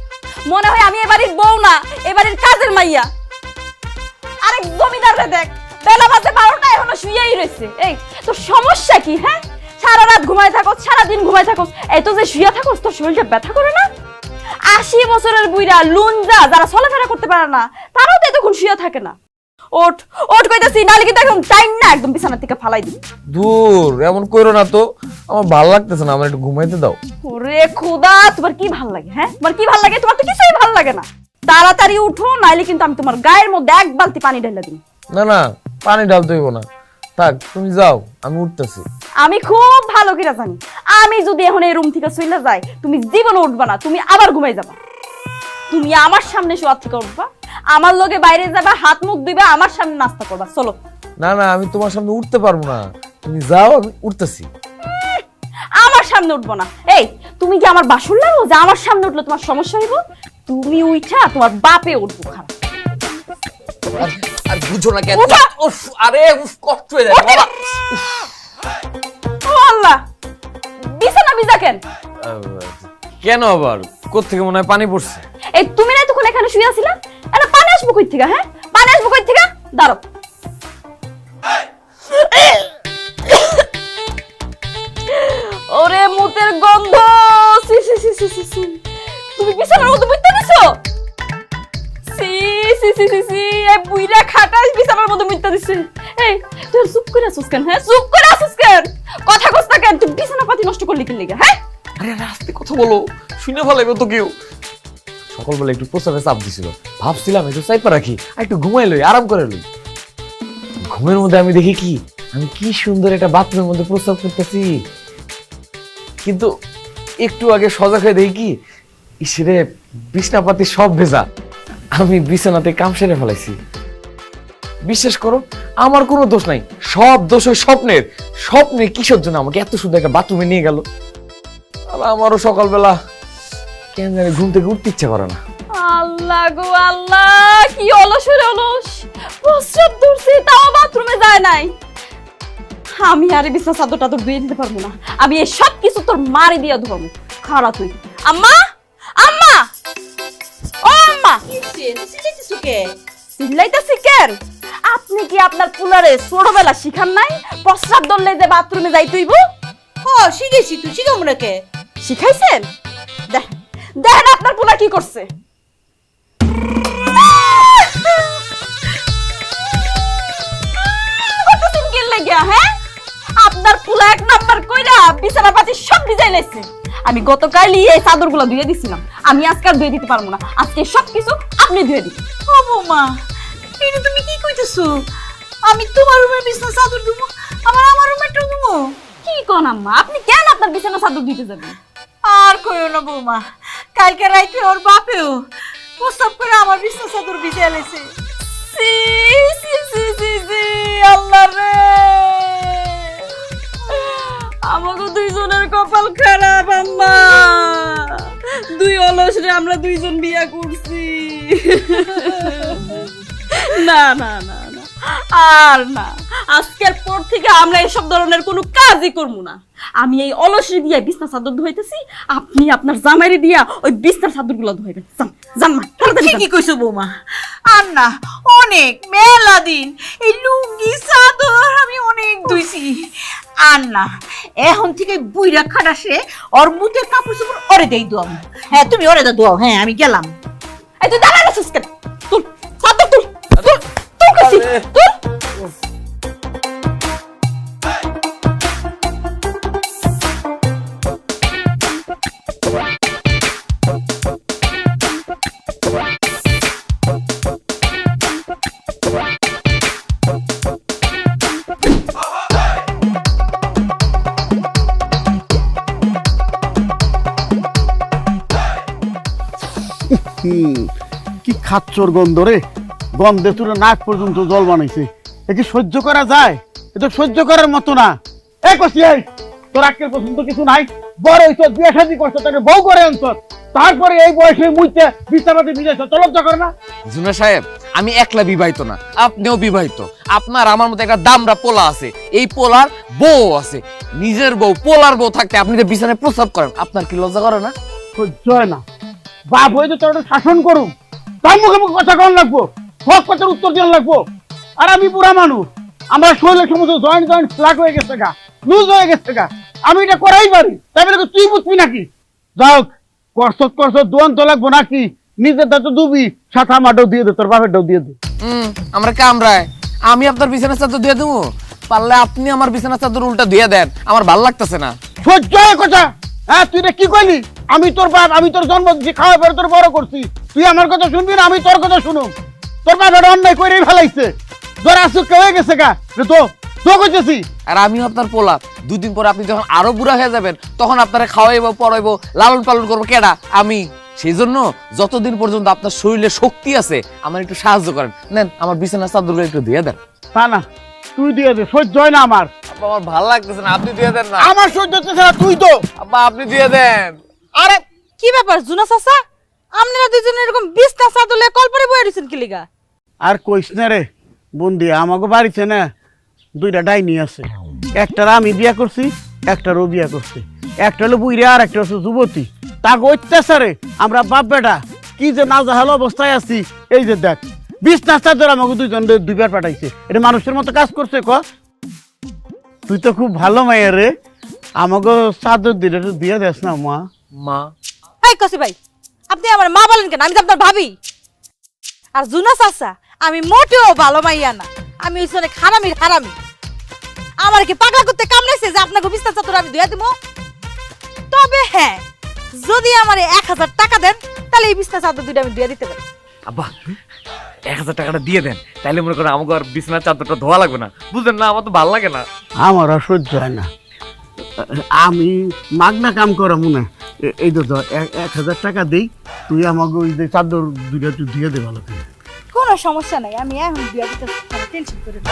মনে হয় আমি এ বাড়ির বউ না, এ বাড়ির কাজের মাইয়া। আরেক জমিদাররে দেখ, বেলা বাজে 12টা এখনো শুয়েই রয়েছে। এই তোর সমস্যা কি? হ্যাঁ, সারা রাত ঘুমায় থাকোস, সারা দিন ঘুমায় থাকোস, এই তো যে শুয়ে থাকোস তোর শরীরটা ব্যথা করে না? 80 বছরের বুইড়া লুঞ্জা যারা চলাফেরা করতে পারে না তারাও তো এতক্ষণ শুয়ে থাকে না। ওঠ ওঠ কইতাছি, নালে কিন্তু একদম টাইম না, একদম বিছানা থেকে ফালাই দিই। দূর, এমন কইরো না তো, আমার ভালো লাগতেছে না, আমার একটু ঘুমাইতে দাও। ওরে খোদা, তোমার কি ভাল লাগে? হ্যাঁ, তোমার কি ভাল লাগে? তোমার তো কিছুই ভাল লাগে না। তাড়াতাড়ি উঠো, নাইলে কিন্তু আমি তোমার গায়ের মধ্যে এক বালতি পানি ঢেলে দিই। না না, পানি ঢালতে হইব না, থাক তুমি যাও, আমি উঠতেছি। আমি খুব ভালো করে জানি, আমি যদি এখন এই রুম থেকে চলে যাই তুমি জীবনে উঠবা না, তুমি আবার ঘুমাই যাবা। তুমি আমার সামনে শোয়া থেকে উঠবা, আমার লগে বাইরে যাবা, হাত মুখ দিবা, আমার সামনে নাস্তা করবা। চলো। না না, আমি তোমার সামনে উঠতে পারবো না, তুমি যাও, আমি উঠতেছি। আমার সামনে উঠবো না। এই তুমি কি আমার বাসুর লাগো যে আমার সামনে উঠলে তোমার সমস্যা হইব? তুমি উঠা তোমার বাপে উঠবো। খারাপ আর বুঝো না কেন? উঠা! উফ, আরে উফ, কষ্ট হয়ে যায় বাবা। ও আল্লাহ, বিছানা ভিজা কেন? কেন আবার? কোত্থেকে মনে হয় পানি পড়ছে? এই তুমি না তখন এখানে শুয়ে আছিলা, এটা পানি আসবো কই থেকে? হ্যাঁ, পানি আসবো কই থেকে? দাঁড়াও। ওরে মুতের গন্ধ, সি সি সি সি সি সি। তুমি বিছানার মধ্যে মুইতে দিছো? সি সি সি সি সি, এই বুইড়া খাটাস বিছানার মধ্যে মুইতে দিছে। এই তুই চুপ করে আছিস কেন? হ্যাঁ, চুপ করে আছিস কেন? কথা কস না কেন? তুই বিছানা পাতি নষ্ট করলি কি লাগা? হ্যাঁ, আরে রাস্তে কথা বলো, শুনে ফেলাইবে তো কেউ। সকালবেলা একটু প্রস্রাবে চাপ দিছিল, ভাবছিলাম একটু চাইপা রাখি আর একটু ঘুমাই লই, আরাম করে লই। ঘুমের মধ্যে আমি দেখি কি, আমি কি সুন্দর একটা বাথরুমের মধ্যে প্রস্রাব করতেছি, কিন্তু একটু আগে সজাগ হয়ে দেখি কি, ইসরে বিছনাপাতি সব ভেজা, আমি বিছানাতে কাম সেরে ফেলাইছি। বিশ্বাস করো, আমার কোনো দোষ নাই, সব দোষ ওই স্বপ্নের। স্বপ্নে কিসের জন্য আমাকে এত সুন্দর একটা বাথরুমে নিয়ে গেল, আর আমারও সকালবেলা কেন জানি ঘুম থেকে উঠতে ইচ্ছা করে না। আল্লাহ গো আল্লাহ, কি অলস অলস প্রস্রাব ধরছে, তাও বাথরুমে যায় নাই। আমি আরে বিছনা চাদর টাদর ধুয়ে দিতে পারবো না, আমি এই সব কিছু তোর মারি দিয়া ধরবো। খারাপ তুই। আম্মা, আম্মা, ও আম্মা, চিল্লাইতাছি কেন? আপনি কি আপনার পুলারে ছোটবেলা শিখান নাই প্রস্রাব ধরলে যে বাথরুমে যাই তুইব? ও শিখেছি, তুই শিখাবো না কে? শিখাইছেন? দেখেন আপনার পুলা কি করছে। হ্যাঁ, আপনার পুলা এক নাম্বার কইরা বিছানা পাতি সব ভিজাই লাইছে। আমি গতকালই এই চাদরগুলো ধুয়ে দিছিলাম, আমি আজকে আর ধুয়ে দিতে পারবো না, আজকে সবকিছু আপনি ধুয়ে দিন। ও বৌমা, এটা তুমি কি কইতেছো? আমি তোমার রুমের বিছনা চাদর দেবো, আমার রুমেরটা দেবো? কি কোন আম্মা, আপনি কেন আপনার বিছানা চাদর দিতে যাবেন? আর কইও না বৌমা, কালকে রাইতে ওর বাপেও প্রস্তাব করে আমার বিছনা চাদর ভিজিয়ে লেছে। সি সি সি সি সি, আল্লাহ রে, আমাকে দুইজনের কপাল খারাপ আম্মা। দুই অলস রে আমরা দুইজন বিয়া করছি। না না না না, আর না, আজকের পর থেকে আমরা এইসব ধরনের কোনো কাজই করবো না। আমি এই অলসে দিয়ে বিছনা চাদর ধুইতেছি, আপনি আপনার জামাইরে দিয়া ওই বিছনার চাদরগুলো ধুইবেন। জান মা, ঠিকই কইছো বৌমা। আর না, অনেক মেলা দিন এই লুঙ্গি চাদর আমি অনেক ধুইছি। আর না, এখন থেকে বুইরা খাটাসে ওর মুতের কাপড় চোপড় ওরে দেই দোয়া। হ্যাঁ, তুমি ওরে দাও। হ্যাঁ, আমি গেলাম। এই তুই দাঁড়ায় আছিস কেন? তুল চাদর, তুল তুল তুল কইছি, তুল। কি খাচ্চর গন্ধ রে, গন্ধে তুলে নাক পর্যন্ত জল বানাইছে। এ কি সহ্য করা যায়? এ তো সহ্য করার মতো না। এ কষি আই, তোর আজকের পর্যন্ত কিছু নাই। বড় হইছ, বিয়ে শাদী করছো, তাকে বউ করে আনছ, তারপরে এই বয়সে মুইতে বিছানাতে ভিজাইছ, তো লজ্জা করে না? জুনা সাহেব, আমি একলা বিবাহিত না, আপনিও বিবাহিত। আপনার আমার মতো একটা দামরা পোলা আছে, এই পোলার বউ আছে। নিজের বউ, পোলার বউ থাকতে আপনি যে বিছানায় প্রস্রাব করেন, আপনার কি লজ্জা করে না? সহ্য হয় না। বাপ হয়ে তো তোর একটা শাসন করুম, তার মুখে মুখে কথা কন লাগবো, সব কথার উত্তর দেওয়ান লাগবো। আর আমি বুড়া মানুষ, আমার শরীরের সমস্ত জয়েন্ট জয়েন্ট ফ্লাগ হয়ে গেছে গা, লুজ হয়ে গেছে গা, আমি এটা করাই পারি, তাই বলে তুই বুঝবি নাকি? যাও, করছত দোয়ান তো লাগবো নাকি? নিজের দাঁত দুবি, সাথে আমারটাও দিয়ে দে, তোর বাপেরটাও দিয়ে দে। আমরা কামরায় আমি আপনার বিছানার চাদর দিয়ে দেবো, পারলে আপনি আমার বিছানার চাদর উল্টা দিয়ে দেন, আমার ভাল লাগতেছে না। সহ্য হয় কথা? হ্যাঁ, তুই এটা কি কইলি? আমি তোর বাপ, আমি তোর জন্ম দিচ্ছি, খাওয়া পরে তোর বড় করছি, তুই আমার কথা শুনবি না, আমি তোর কথা শুনুম? তোর বাপ এটা অন্যায় করেই ফেলাইছে, তোর আসুক হয়ে গেছে গা, তো কইতেছি। আর আমিও আপনার পোলা, দুদিন পরে আপনি যখন আরো বুড়া হয়ে যাবেন, তখন আপনারা খাওয়াইবো, পড়াইবো, লালন পালন করবো কেডা? আমি। সেই জন্য যতদিন পর্যন্ত আপনার শরীরে শক্তি আছে, আমার একটু সাহায্য করেন। নেন, আমার বিছানার চাদরগুলো একটু দিয়ে দেন। তা না, তুই দিয়ে দে, সহ্য হয় না আমার। আব্বা, আমার ভালো লাগতেছে না, আপনি দিয়ে দেন না। আমার সহ্য হচ্ছে না, তুই তো। আব্বা, আপনি দিয়ে দেন। আরে কি ব্যাপার জুনা চাচা, আপনারা দুইজন এরকম বিছনা চাদর লয়ে কলপারে বইয়া দিছেন কি লিগা? আর কইস না রে বন্দি, আমাকে বাড়িতে না দুইটা ডাইনি আছে, একটার আমি বিয়া করছি, একটারও বিয়া করছি। একটা হলো বুইরা আর একটা হচ্ছে যুবতী। তাকে অত্যাচারে আমরা বাপ বেটা কি যে না জাহাল অবস্থায় আছি। এই যে দেখ, বিছনা চাদর আমাকে দুইজন দুইবার পাঠাইছে, এটা মানুষের মতো কাজ করছে? ক, তুই তো খুব ভালো মায়ের রে, আমাকে চাদর দিলে দিয়ে দেস না মা? মা? এই কসি ভাই, আপনি আমার মা বলেন কেন? আমি তো আপনার ভাবি। আর জুনা চাচা, আমি মোটেও ভালো মাইয়া না, আমি হইছি অনেক হারামির হারামি। আমার কি পাগলা করতে কামড়াইছে যে আপনাকে বিছনা চাদর আমি ধুয়া দিব? তবে হ্যাঁ, যদি আমার 1000 টাকা দেন, তাহলে এই বিছনা চাদর দুইটা আমি ধুয়া দিতে পারি। আব্বা, 1000 টাকাটা দিয়ে দেন, তাইলে মনে করেন আমাকে আর বিছানার চাদরটা ধোয়া লাগবে না। বুঝলেন না, আমার তো ভালো লাগে না। আমার আর সহ্য হয় না, আমি মাগনা কাম করা মনে। এই তো 1000 টাকা দেই, তুই আমাকে ওই যে চাদর দুইটা তুই দিয়ে দে ভালো করে। কোনো সমস্যা নাই, আমি এখন ধুয়া দিতে টেনশন করে না।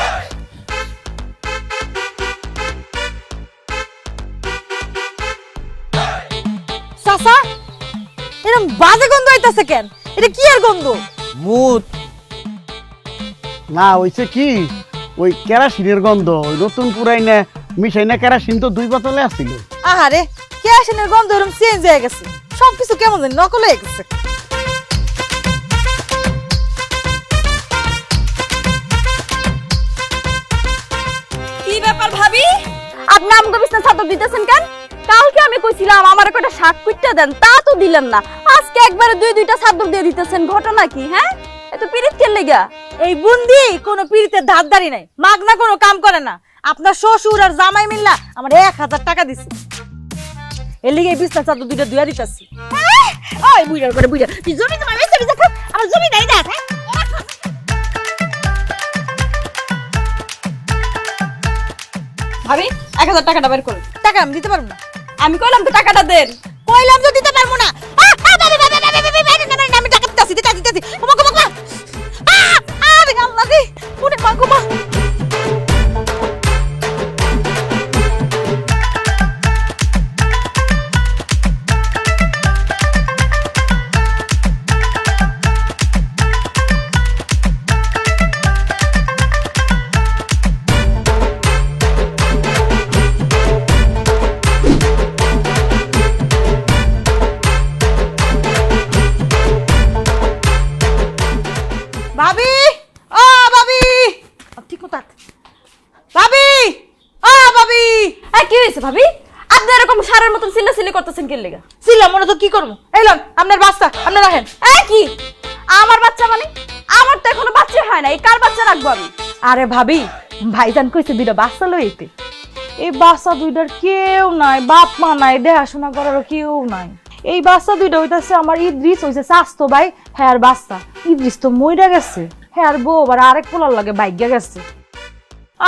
চাচা, এরকম বাজে গন্ধ হইতাছে কেন? এটা কি আর গন্ধ? মুত। না হইছে কি, ওই কেরাসিনের গন্ধ, ওই নতুন পুরাই না মিশাই না, কেরাসিন তো 2 বোতলে আসছিল। আহারে, কেরাসিনের গন্ধ এরকম চেঞ্জ হয়ে গেছে, সবকিছু কেমন জানি নকল হয়ে গেছে। কি ব্যাপার ভাবি, আপনি আমাকে বিছনা চাদর দিতেছেন কেন? কালকে আমি কইছিলাম আমার একটা শাক কুইটটা দেন, তা তো দিলেন না। আজকে একবারে দুইটা চাদর দিয়ে দিতেছেন, ঘটনা কি? হ্যাঁ, এত পিরিত কেন লেগা? এই বুন্দি কোনো পিরিতের ধারদারি নাই, মাগনা কোনো কাম করে না। আপনার শ্বশুর আর জামাই মিল্লা আমার 1000 টাকা দিছে, এর লিগে এই বিছনা চাদর দুইটা ধুয়া দিতেছি। ওই বুইড়ার করে বুইড়া, তুই জমি তোমার বেঁচে বেঁচে খাও, আমার জমি নাই দেখ। ভাবি, 1000 টাকাটা বের করুন। টাকা আমি দিতে পারবো না। আমি কইলাম তো টাকাটা দেন। কইলাম তো দিতে পারবো না। আমি টাকা দিতেছি দিতেছি। আরে আল্লাহ রে, ওরে মা গো মা। ভাবি, ও ভাবি, ঠিক মতো ভাবি, ও ভাবি। কি হয়েছে ভাবি? আপনি এরকম সারের মতন সিল্লাসিল্লি করতেছেন কি লেগা? ছিলাম মনে তো কি করবো? এলাম আপনার বাচ্চা, আপনি রাখেন। কি আমার বাচ্চা মানে? আমার তো এখনো বাচ্চা হয় না, এই কার বাচ্চা রাখবো আমি? আরে ভাবি, ভাইজান কইছে দুইটা বাচ্চা লইতে। এই বাচ্চা দুইটার কেউ নাই, বাপ মা নাই, দেখাশোনা করারও কেউ নাই। এই বাচ্চা দুইটা হইতাছে আমার ইদ্রিস, হইছে স্বাস্থ্য ভাই, হ্যাঁ আর বাচ্চা ইদ্রিস তো মইরা গেছে, হ্যাঁ আর বউ আবার আরেক পোলার লাগে বাইগা গেছে।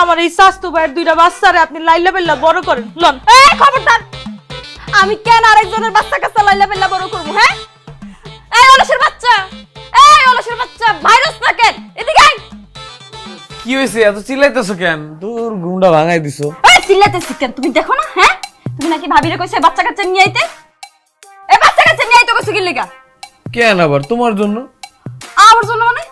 আমার এই স্বাস্থ্য ভাইয়ের দুইটা বাচ্চারে আপনি লাইলা বেল্লা বড় করেন লন। খবরদার, আমি কেন আরেকজনের বাচ্চা কাচ্চা লাইলা বেল্লা বড় করবো? হ্যাঁ, এই অলসের বাচ্চা, এই অলসের বাচ্চা, ভাইরাস না কেন? এদিকে কি হয়েছে এত চিল্লাইতেছো কেন? তোর ঘুমটা ভাঙাই দিছো। এই চিল্লাতেছিস কেন? তুমি দেখো না, হ্যাঁ? তুমি নাকি ভাবিরে কইছে বাচ্চা কাচ্চা নিয়ে আইতে? এই বাচ্চা কাচ্চা নিয়ে আইতে কইছো কি লাগা? কেন আবার তোমার জন্য? আমার জন্য মানে?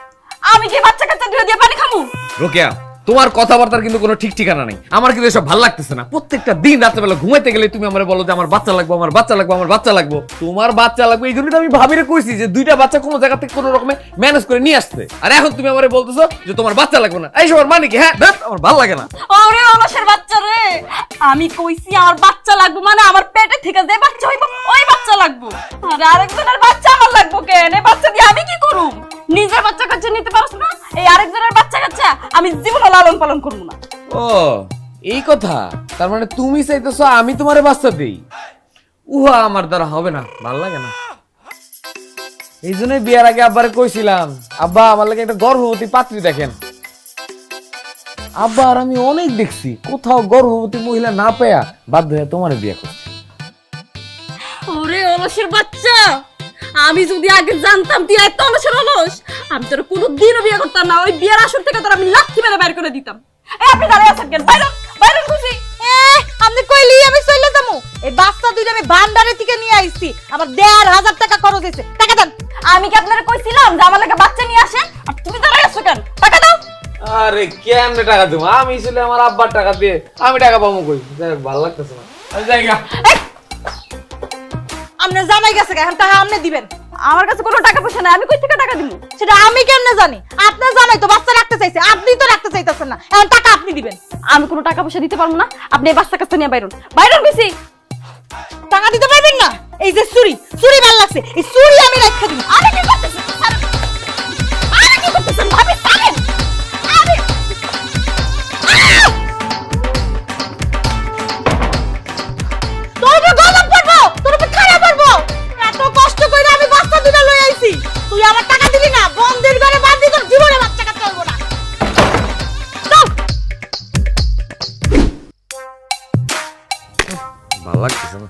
আমি কি বাচ্চা কাচ্চা দিয়ে পানি খামু? রোকেয়া, তোমার কথাবার্তার কিন্তু কোনো ঠিক ঠিকানা নেই। আমার কিন্তু এসব ভালো লাগতেছে না। প্রত্যেকটা দিন রাত্রেবেলা ঘুমাইতে গেলে তুমি আমারে বলো যে আমার বাচ্চা লাগবে, আমার বাচ্চা লাগবে, আমার বাচ্চা লাগবে। তোমার বাচ্চা লাগবে এই জন্যই তো আমি ভাবিরে কইছি যে দুইটা বাচ্চা কোনো জায়গা থেকে কোনো রকমে ম্যানেজ করে নিয়ে আসতে। আর এখন তুমি আমারে বলতেছো যে তোমার বাচ্চা লাগবে না। এই সবার মানে কি? হ্যাঁ, ধ্যাৎ, আমার ভালো লাগে না। ওরে অলসের বাচ্চা রে, আমি কইছি আমার বাচ্চা লাগবে মানে আমার পেটে থেকে যে বাচ্চা হইব ওই বাচ্চা লাগবে। আরে আরেকজনের বাচ্চা আমার লাগবে কেন? এই বাচ্চা দিয়ে আমি কি করব? নিজের বাচ্চা কাচ্চা নিতে পারছ না, এই আরেকজনের বাচ্চা কাচ্চা আমি জীবনে লালন পালন করব না। ও এই কথা, তার মানে তুমি চাইতেছো আমি তোমারে বাচ্চা দেই? উহা আমার দ্বারা হবে না, ভালো লাগে না। এই জন্যই বিয়ার আগে আব্বারে কইছিলাম, আব্বা আমার লাগে একটা গর্ভবতী পাত্রী দেখেন। আব্বা আর আমি অনেক দেখছি, কোথাও গর্ভবতী মহিলা না পেয়া বাধ্য হয়ে তোমারে বিয়ে করছি। ওরে অলসের বাচ্চা, আমি যদি আগে জানতাম তুই এত অলসের অলস, আমি তোর কোনোদিনও বিয়ে করতাম না। ওই বিয়ের আসর থেকে তোর আমি লাথি মেরে বের করে দিতাম। এই আপনি দাঁড়িয়ে আছেন কেন? বাইরে বাইরে খুশি। আপনি কইলি আমি চলে যাবো? এই বাচ্চা দুইটা আমি ভান্ডারে থেকে নিয়ে আইছি, আমার 1,500 টাকা খরচ হয়েছে। টাকা দেন। আমি কি আপনারা কইছিলাম যে আমার লাগে বাচ্চা নিয়ে আসেন? আর তুমি দাঁড়িয়ে আছো কেন? টাকা দাও। আরে কেমনে টাকা দেবো? আমি ছিল আমার আব্বার টাকা দিয়ে, আমি টাকা পাবো কই? ভালো লাগতেছে না, জায়গা। আপনি জানাই গেছে এখন টাকা আপনি দিবেন। আমার কাছে কোনো টাকা পয়সা নাই, আমি কই থেকে টাকা দিব? সেটা আমি কেমনে জানি? আপনি জানাই তো বাচ্চা রাখতে চাইছে, আপনি তো রাখতে চাইতেছেন না, এখন টাকা আপনি দিবেন। আমি কোনো টাকা পয়সা দিতে পারবো না। আপনি এই বাচ্চা কাচ্চা নিয়ে বাইরন, বাইরন বেশি। টাকা দিতে পারবেন না? এই যে চুরি ভাল লাগছে, এই চুরি আমি রাখতে দিব। আরে কি করতেছেন? আরে কি করতেছেন? ভাবি ছাড়েন। আরে তোর উপর গজব পড়বো, তোর উপর খারাপ পড়বো। এত কষ্ট করে আমি বাচ্চা দুটো লই আইছি, তুই আমার টাকা দিলি না? বন্দির ঘরে বাঁধি, তোর জীবনে বাচ্চা কাচ্চা হইব না। চল। ভালো লাগতেছে না।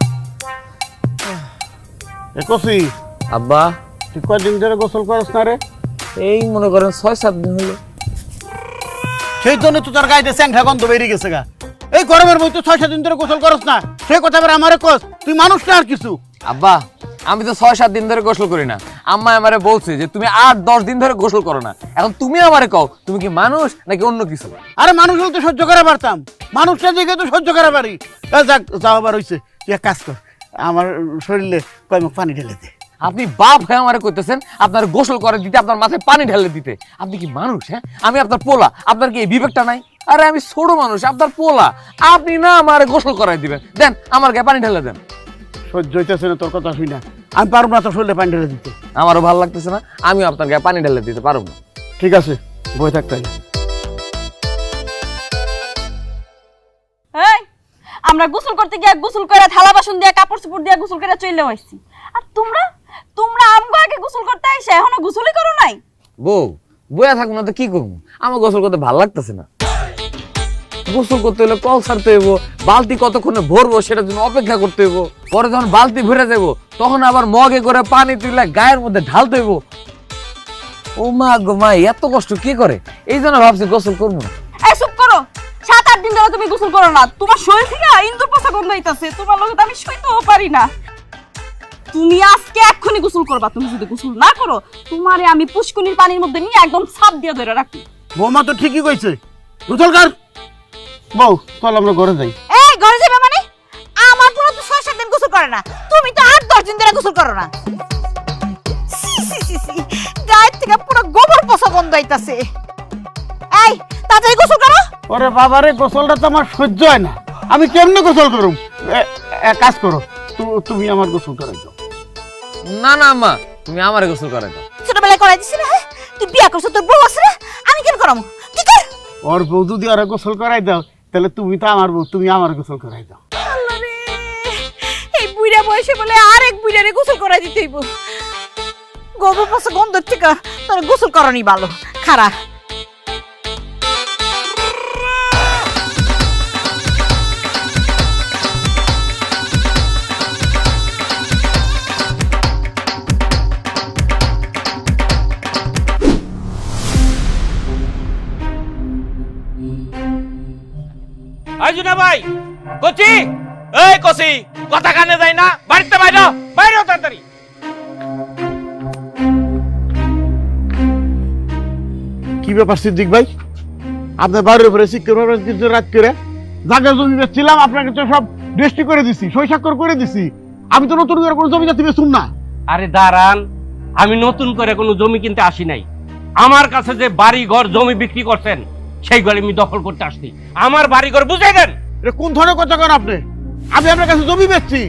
কসি আব্বা তুই কয়দিন ধরে গোসল করস না রে? এই মনে করেন 6-7 দিন হলো। সেই জন্য তো তোর গাইতে স্যাংটা গন্ধ বেরিয়ে গেছে গা। এই গরমের মধ্যে 6-7 দিন ধরে গোসল করস না, সেই কথা আবার আমারে কস? তুই মানুষ না আর কিছু? আব্বা আমি তো 6-7 দিন ধরে গোসল করি না। আম্মা আমারে বলছে যে তুমি 8-10 দিন ধরে গোসল করো না। এখন তুমি আমারে কও তুমি কি মানুষ নাকি অন্য কিছু? আরে মানুষ হলে তো সহ্য করা পারতাম, মানুষটা দিকে তো সহ্য করা পারি। যাক যাও আবার হইছে, তুই এক কাজ কর, আমার শরীরে কয়েক পানি ঢেলে দে। আপনি বাপ হয়ে আমারে কইতেছেন আপনার গোসল করে দিতে, আপনার মাথায় পানি ঢেলে দিতে? আপনি কি মানুষ? হ্যাঁ, আমি আপনার পোলা, আপনার কি এই বিবেকটা নাই? আরে আমি ছোট মানুষ, আপনার পোলা, আপনি না আমারে গোসল করাই দিবেন? দেন আমার গায়ে পানি ঢেলে দেন। সহ্য হইতেছে না তোর কথা শুই না, আমি পারবো না তোর শরীরে পানি ঢেলে দিতে। আমারও ভালো লাগতেছে না, আমিও আপনার গায়ে পানি ঢেলে দিতে পারবো না। ঠিক আছে, বই থাকতে হবে। এই আমরা গোসল করতে গিয়ে গোসল করে থালা বাসন দিয়ে কাপড় চোপড় দিয়ে গোসল করে চলে আসছি, আর তোমরা তোমরা আমগো আগে গোসল করতে আইসা এখনো গোসলই করো নাই? বউ বইয়া থাকবো না তো কি করবো? আমার গোসল করতে ভালো লাগতেছে না। গোসল করতে হলে কল ছাড়তে হইব, বালতি কতক্ষণে ভরবো সেটার জন্য অপেক্ষা করতে হইব। পরে যখন বালতি ভরে যাবো তখন আবার মগে করে পানি তুলে গায়ের মধ্যে ঢালতে হইব। ও মা গো মা, এত কষ্ট কে করে? এই জন্য ভাবছি গোসল করবো না। এই চুপ করো, 7-8 দিন ধরে তুমি গোসল করো না। তোমার শরীর থেকে ইন্দুর পোষা গন্ধ হইতাছে, তোমার লগে আমি শুইতেও পারি না। তুমি আজকে এক্ষুনি গোসল করবা। তুমি যদি গোসল না করো তোমারে আমি পুষ্কনির পানির মধ্যে নিয়ে একদম ছাপ দিয়ে ধরে রাখি। বৌমা তো ঠিকই কইছে, গোসল কর। বউ চল আমরা ঘরে যাই। এই ঘরে যাবে মানে? আমার পুরো তো 6-7 দিন গোসল করে না, তুমি তো 8-10 দিন ধরে গোসল করো না। গায়ের থেকে পুরো গোবর পচা গন্ধ হইতাছে। এই তাড়াতাড়ি গোসল করো। ওরে বাবারে, গোসলটা তো আমার সহ্য হয় না, আমি কেমনে গোসল করুম? এক কাজ করো, তুমি আমার গোসল করাই দাও। না না আম্মা, তুমি আমারে গোসল করাই দাও। ছোটবেলায় করাই দিছি না? তুই বিয়া করছ, তোর বউ আছে না? আমি কেন করাম? কি কর? ওর বউ যদি ওরা গোসল করাই দাও তাহলে তুমি তো আমার বউ, তুমি আমার গোসল করাই দাও। আল্লাহ রে, এই বুইড়া বয়সে বলে আরেক বুইড়ারে গোসল করাই দিতে হইব। গোবর পচা গন্ধ থেকে তোর গোসল করানি ভালো। খারা আইজুনা ভাই কচি এই কসি কথা কানে যায় না, বাড়িতে বাইরো বাইরে তাড়াতাড়ি। কি ব্যাপার সিদ্দিক ভাই, আপনার বাড়ির উপরে শিক্ষা কিছু রাত করে জায়গা জমি বেচছিলাম, আপনাকে তো সব রেস্টি করে দিছি, সই স্বাক্ষর করে দিছি। আমি তো নতুন করে কোনো জমি জাতি বেচুম না। আরে দাঁড়ান, আমি নতুন করে কোনো জমি কিনতে আসি নাই। আমার কাছে যে বাড়ি ঘর জমি বিক্রি করছেন সেইগুলো আমি দখল করতে আসছি। আমার বাড়ি ঘর বুঝাই দেন। এটা কোন ধরনের কথা কন আপনি? আমি আপনার কাছে জমি বেচছি,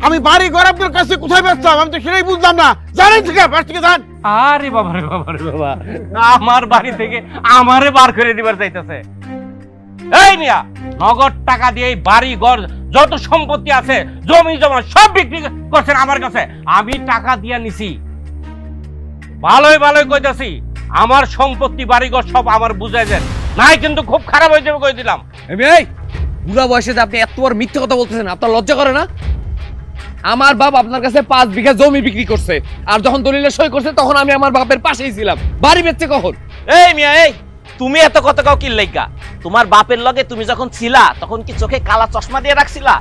আমি বাড়ি ঘর আপনার কাছে কোথায় বেচতাম আমি তো সেটাই বুঝলাম না। জানেন থেকে পাশ থেকে যান। আরে বাবা রে বাবা রে বাবা, আমার বাড়ি থেকে আমারে বার করে দিবার চাইতেছে। এই মিয়া, নগদ টাকা দিয়ে এই বাড়ি ঘর যত সম্পত্তি আছে জমি জমা সব বিক্রি করছেন আমার কাছে। আমি টাকা দিয়ে নিছি। ভালোই ভালোই কইতাছি, আমার সম্পত্তি বাড়ি ঘর সব আমার বুঝাই দেন, নাই কিন্তু খুব খারাপ হয়ে যাবে কই দিলাম। এই বুড়া বয়সে যে আপনি এত বড় মিথ্যে কথা বলতেছেন, আপনার লজ্জা করে না? আমার বাপ আপনার কাছে 5 বিঘা জমি বিক্রি করছে, আর যখন দলিলে সই করছে তখন আমি আমার বাপের পাশেই ছিলাম। বাড়ি বেচছে কখন? এই মিয়া, এই তুমি এত কথা কাও কি লাইগা? তোমার বাপের লগে তুমি যখন ছিলা তখন কি চোখে কালা চশমা দিয়ে রাখছিলা?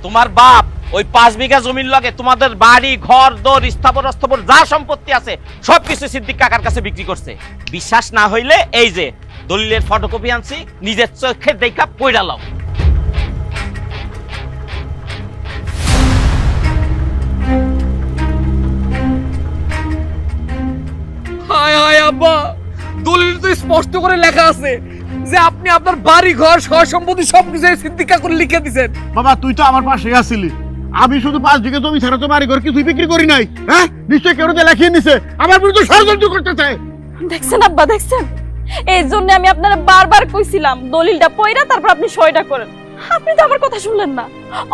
তোমার বাপ ওই 5 বিঘা জমির লগে তোমাদের বাড়ি ঘর দর স্থাবর অস্থাবর যা সম্পত্তি আছে সবকিছু সিদ্দিক কাকার কাছে বিক্রি করছে। বিশ্বাস না হইলে এই যে দলিলের ফটোকপি আনছি, নিজের চোখে দেখা পয়রা লাও। হায় হায় আব্বা, দলিল তো স্পষ্ট করে লেখা আছে যে আপনি আপনার বাড়ি ঘর সহ সম্পত্তি সবকিছু সিদ্দিক কাকুর লিখে দিয়েছেন। বাবা তুই তো আমার পাশে আছিলি, আমি শুধু 5 বিঘা জমি ছাড়া তো বাড়ি ঘর কিছুই বিক্রি করি নাই। হ্যাঁ নিশ্চয়ই কেউ লেখিয়ে নিছে, আমার বিরুদ্ধে ষড়যন্ত্র করতে চায়। দেখছেন আব্বা, দেখছেন? এই জন্য আমি আপনারা বারবার কইছিলাম দলিলটা পয়রা তারপর আপনি সইটা করেন। আপনি তো আমার কথা শুনলেন না,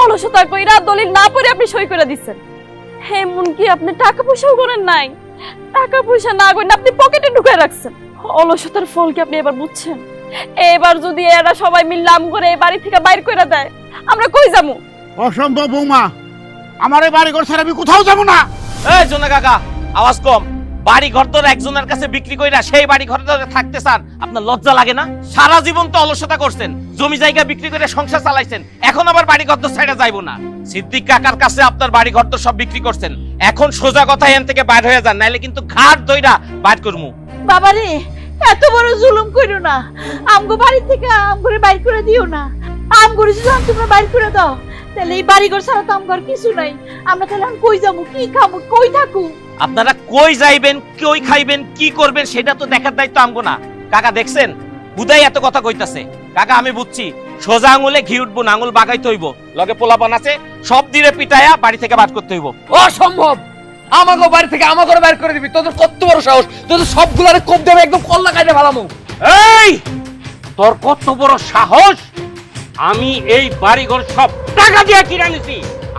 অলসতা কইরা দলিল না পড়ে আপনি সই করে দিচ্ছেন। এমনকি আপনি টাকা পয়সাও করেন নাই, টাকা পয়সা না করেন আপনি পকেটে ঢুকায় রাখছেন। অলসতার ফল কি আপনি এবার বুঝছেন? এবার যদি এরা সবাই মিললাম করে এই বাড়ি থেকে বাইর করে দেয়, আমরা কই যাবো? অসম্ভব বৌমা, আমার এই বাড়ি ঘর ছাড়া আমি কোথাও যাবো না। এই জোনা কাকা, আওয়াজ কম। বাড়ি ঘর তো একজনের কাছে বিক্রি কইরা সেই বাড়ি ঘরে থাকতে চান, আপনার লজ্জা লাগে না? সারা জীবন তো অলসতা করছেন, জমি জায়গা বিক্রি করে সংসার চালাইছেন, এখন আবার বাড়ি ঘর তো ছেড়ে যাইবো না। সিদ্দিক কাকার কাছে আপনার বাড়ি ঘর তো সব বিক্রি করছেন, এখন সোজা কথা এখান থেকে বাইর হয়ে যান, নাইলে কিন্তু ঘাট দইরা বাইর করমু। বাবারে, এত বড় জুলুম কইরো না। আমগো বাড়ি থেকে আমগরে বাইর করে দিও না। আমগরে যদি তোমরা বাইর করে দাও তাহলে এই বাড়ি ঘর ছাড়া তো আমগর কিছু নাই। আমরা তাহলে আমি কই যাবো, কি খাবো, কই থাকু? আপনারা কই যাইবেন, কই খাইবেন, কি করবেন সেটা তো দেখার দায়িত্ব আমগো না। কাকা দেখছেন বুদাই এত কথা কইতাছে। কাকা আমি বুঝছি, সোজা আঙুলে ঘি উঠবো না, আঙুল বাগাইতে হইব, লগে পোলাপান আছে সব দিনে পিটায়া বাড়ি থেকে বাদ করতে হইব। অসম্ভব, আমাকে বাড়ি থেকে আমাকে বাইর করে দিবি? তোদের কত বড় সাহস, তোদের সবগুলারে কোপ দেবে, একদম কল্লা কাটে ফেলামু। এই তোর কত বড় সাহস! আমি এই বাড়ি ঘর সব টাকা দিয়ে কিনে নিছি,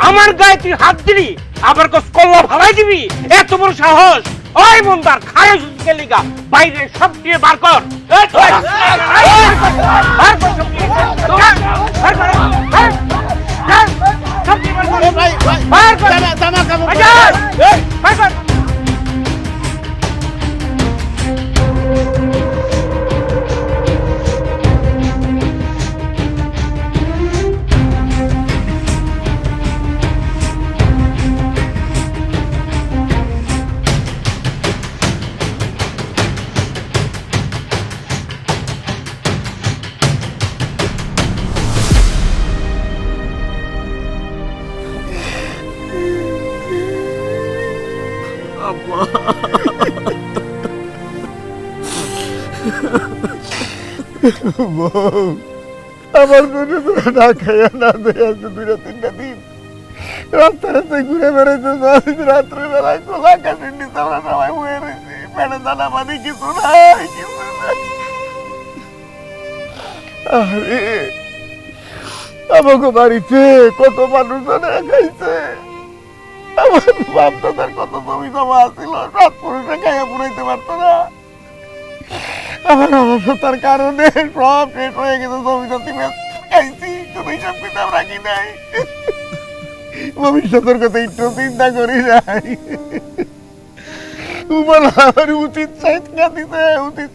আমার গায়ে তুই হাত দিবি, আবার কস কল্লা ভাড়াই দিবি? এত বড় সাহস! ওই মন্দার খায় গেলিগা, বাইরে সব দিয়ে বার কর। এই তুই বার কর সব দিয়ে। বার কর, সব দিয়ে বার কর। বার কর, বার কর। আমার জন্য তোরা না খাইয়া না দেয় আছে 2-3টা দিন রাস্তায় ঘুরে বেড়াইতে, রাত্রে বেলায় খোলা কাটির নিচে আমরা সবাই বয়ে রয়েছি, পেটে দানা পানি কিছু নাই, কিছু নাই। আরে আমাকে বাড়িতে কত মানুষ খাইছে, আমার বাপ দাদার কত জমি জমা আছিল, সব পুরুষে খাইয়া পুরাইতে পারতো না। আমার অলসতার কারণে সব শেষ হয়ে গেছে, জমি জাতি খাইছি, কোনো হিসাব কিতাব রাখি নাই, ভবিষ্যতের কথা একটু চিন্তা করি নাই। আমার উচিত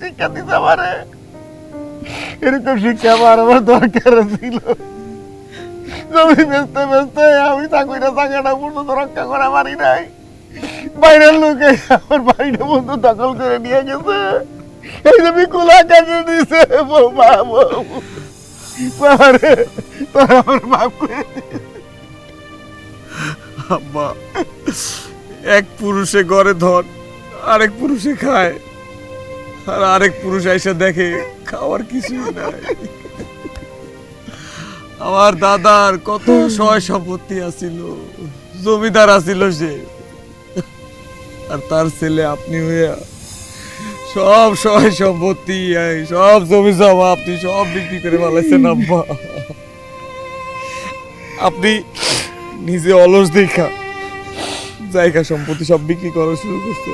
শিক্ষা দিতে আমারে, এরকম শিক্ষা আমার দরকার ছিল। জমি বেচতে বেচতে আমি চাকরিটা চাকাটা পর্যন্ত রক্ষা করা পারি নাই। বাইরের লোকে আমার বাড়িটা বন্ধু দখল করে নিয়ে গেছে। এই জমি কুলা কাজে দিছে। বৌমা বউ বাবারে, তোরা আমার মাফ করে দিস। আব্বা, এক পুরুষে ঘরে ধন, আরেক পুরুষে খায়, আর আরেক পুরুষ এসে দেখে খাওয়ার কিছুই নাই। আমার দাদার কত সয় সম্পত্তি আছিল, জমিদার আছিল সে, আর তার ছেলে আপনি হইয়া সব সয় সম্পত্তি সব জমি জমা আপনি সব বিক্রি করে ফেলাইছেন আব্বা। আপনি নিজে অলস দেখা জায়গা সম্পত্তি সব বিক্রি করা শুরু করছে,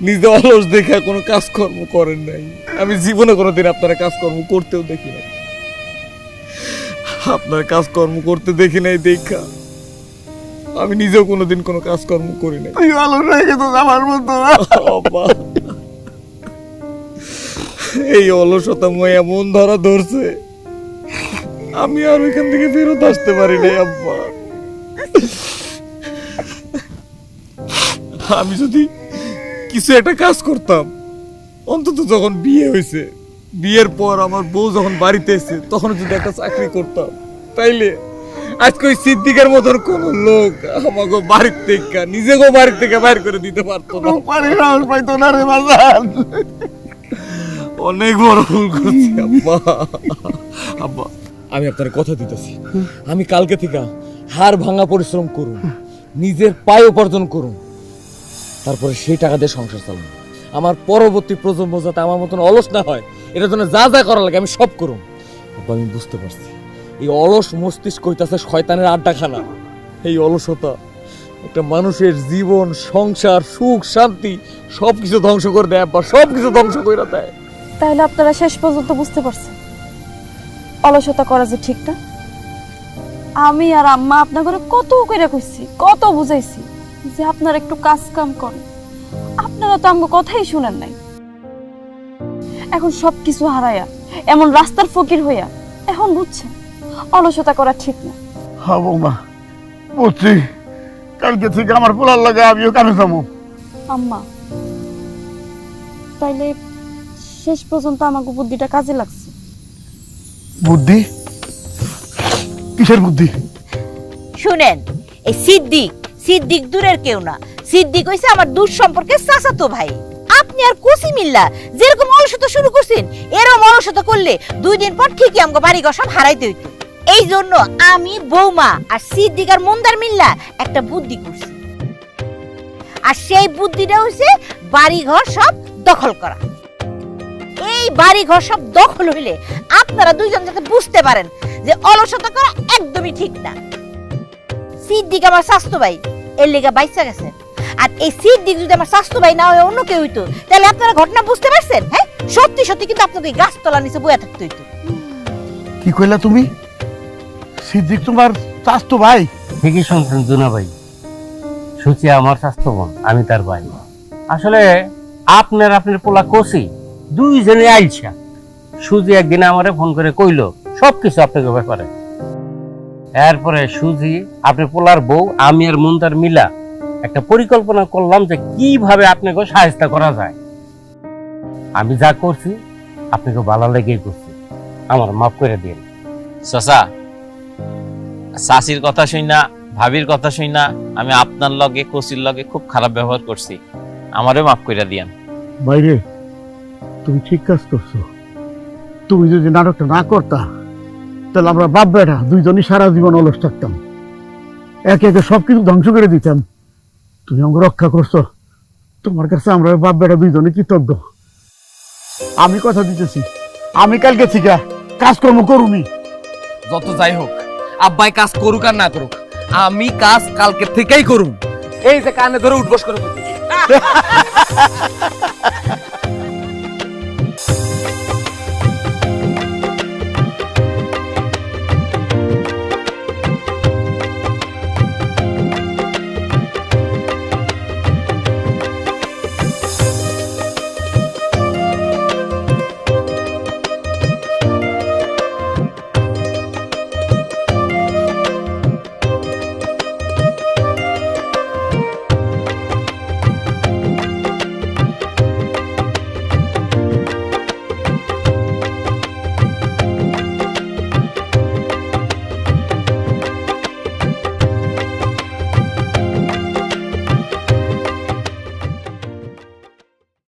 নিজে অলস দেখা কোনো কাজকর্ম করেন নাই। আমি জীবনে কোনোদিন আপনারা কাজকর্ম করতেও দেখি নাই, আপনার কাজকর্ম করতে দেখি নাই দেখা আমি নিজেও কোনোদিন কোনো কাজকর্ম করি নাই। তুই অলস হয়ে গেছিস আমার মতো। আব্বা, এই অলসতা মই এমন ধরা ধরছে আমি আর ওইখান থেকে ফেরত আসতে পারি নাই আব্বা। আমি যদি কিছু একটা কাজ করতাম, অন্তত যখন বিয়ে হয়েছে, বিয়ের পর আমার বউ যখন বাড়িতে এসে তখন যদি একটা চাকরি করতাম, তাইলে আজকে ওই সিদ্দিকের মতন কোন লোক আমাকে বাড়ির থেকে নিজেকে বাড়ির থেকে বাইর করে দিতে পারতো না। পাইতো না রে বাজান। অনেক বড় ভুল করছি আব্বা। আব্বা, আমি আপনার কথা দিতেছি, আমি কালকে থেকে হাড় ভাঙা পরিশ্রম করুন, নিজের পায়ে উপার্জন করুন, তারপরে সেই টাকা দিয়ে সংসার চালান। আমার পরবর্তী প্রজন্ম যাতে আমার মতন অলস না হয়, এটার জন্য যা যা করা লাগে আমি সব করুন। আব্বা, আমি বুঝতে পারছি এই অলস মস্তিষ্ক হইতাছে শয়তানের আড্ডাখানা। এই অলসতা একটা মানুষের জীবন, সংসার, সুখ, শান্তি সবকিছু ধ্বংস করে দেয় আব্বা, সবকিছু ধ্বংস করে দেয়। তাইলে আপনারা শেষ পর্যন্ত বুঝতে পারছেন অলসতা করা যে ঠিক না। আমি আর আম্মা আপনার ঘরে কত করে কইছি, কত বুঝাইছি যে আপনারা একটু কাজ কাম করেন, আপনারা তো আমার কথাই শুনেন নাই। এখন সবকিছু হারায়া এমন রাস্তার ফকির হইয়া এখন বুঝছেন অলসতা করা ঠিক না। হ্যাঁ বৌমা, বুঝছি। কালকে থেকে আমার পোলার লাগে আমিও কামে যাবো। আম্মা, তাইলে শেষ পর্যন্ত আমাকে বুদ্ধিটা কাজে লাগছে। বুদ্ধি? কিসের বুদ্ধি? শুনেন, এই সিদ্দিক দূরের কেউ না, সিদ্দিক হইছে আমার দূর সম্পর্কে চাচাতো ভাই। আপনি আর কুসি মিল্লা যেরকম অলসতা শুরু করছেন, এরকম অলসতা করলে 2 দিন পর ঠিকই আমাকে বাড়িঘর সব হারাইতে হইতো। এই জন্য আমি, বৌমা আর সিদ্দিক আর মন্দার মিল্লা একটা বুদ্ধি করছি, আর সেই বুদ্ধিটা হইছে বাড়িঘর সব দখল করা। এই বাড়িঘর সব দখল হইলে আপনারা দুইজন যাতে বুঝতে পারেন যে অলসতা করা একদমই ঠিক না। সিদ্দিক আমার স্বাস্থ্য ভাই, এর লেগে বাইচা গেছে। আর এই সিদ্দিক যদি আমার স্বাস্থ্য ভাই না হয় অন্য কেউ হইতো, তাহলে আপনারা ঘটনা বুঝতে পারছেন? হ্যাঁ, সত্যি সত্যি কিন্তু আপনাকে গাছতলা নিচে বইয়া থাকতে হইতো। কি কইলা তুমি? সিদ্দিক তোমার চাচতো ভাই? ঠিকই শুনছেন জুনা ভাই, সুচি আমার স্বাস্থ্য বোন, আমি তার ভাই। আসলে আপনার পোলা কষি দুইজনে আইসা। সুজি একদিন আমারে ফোন করে কইলো সবকিছু আপনাকে ব্যাপারে। এরপরে সুজি, আপনার পোলার বউ, আমি আর মুন্দার মিলা একটা পরিকল্পনা করলাম যে কিভাবে আপনাকে সাহায্য করা যায়। আমি যা করছি আপনাকে ভালো লেগেই করছি, আমার মাফ করে দিন। চাচা, চাচির কথা শুই না, ভাবির কথা শুই না, আমি আপনার লগে কচির লগে খুব খারাপ ব্যবহার করছি, আমারও মাফ করে দিয়েন। বাইরে, তুমি ঠিক কাজ করছো। তুমি যদি নাটকটা না করতা, তাহলে আমরা বাপ বেটা দুইজনই সারা জীবন অলস থাকতাম, একে একে সবকিছু ধ্বংস করে দিতাম। তুমি আমাকে রক্ষা করছো, তোমার কাছে আমরা বাপ বেটা দুইজনে কৃতজ্ঞ। আমি কথা দিতেছি, আমি কালকে থেকে কাজকর্ম করুনি। যত যাই হোক, আব্বাই কাজ করুক আর না করুক, আমি কাজ কালকে থেকেই করুম। এই যে কানে ধরে উঠবস করে বলতেছি।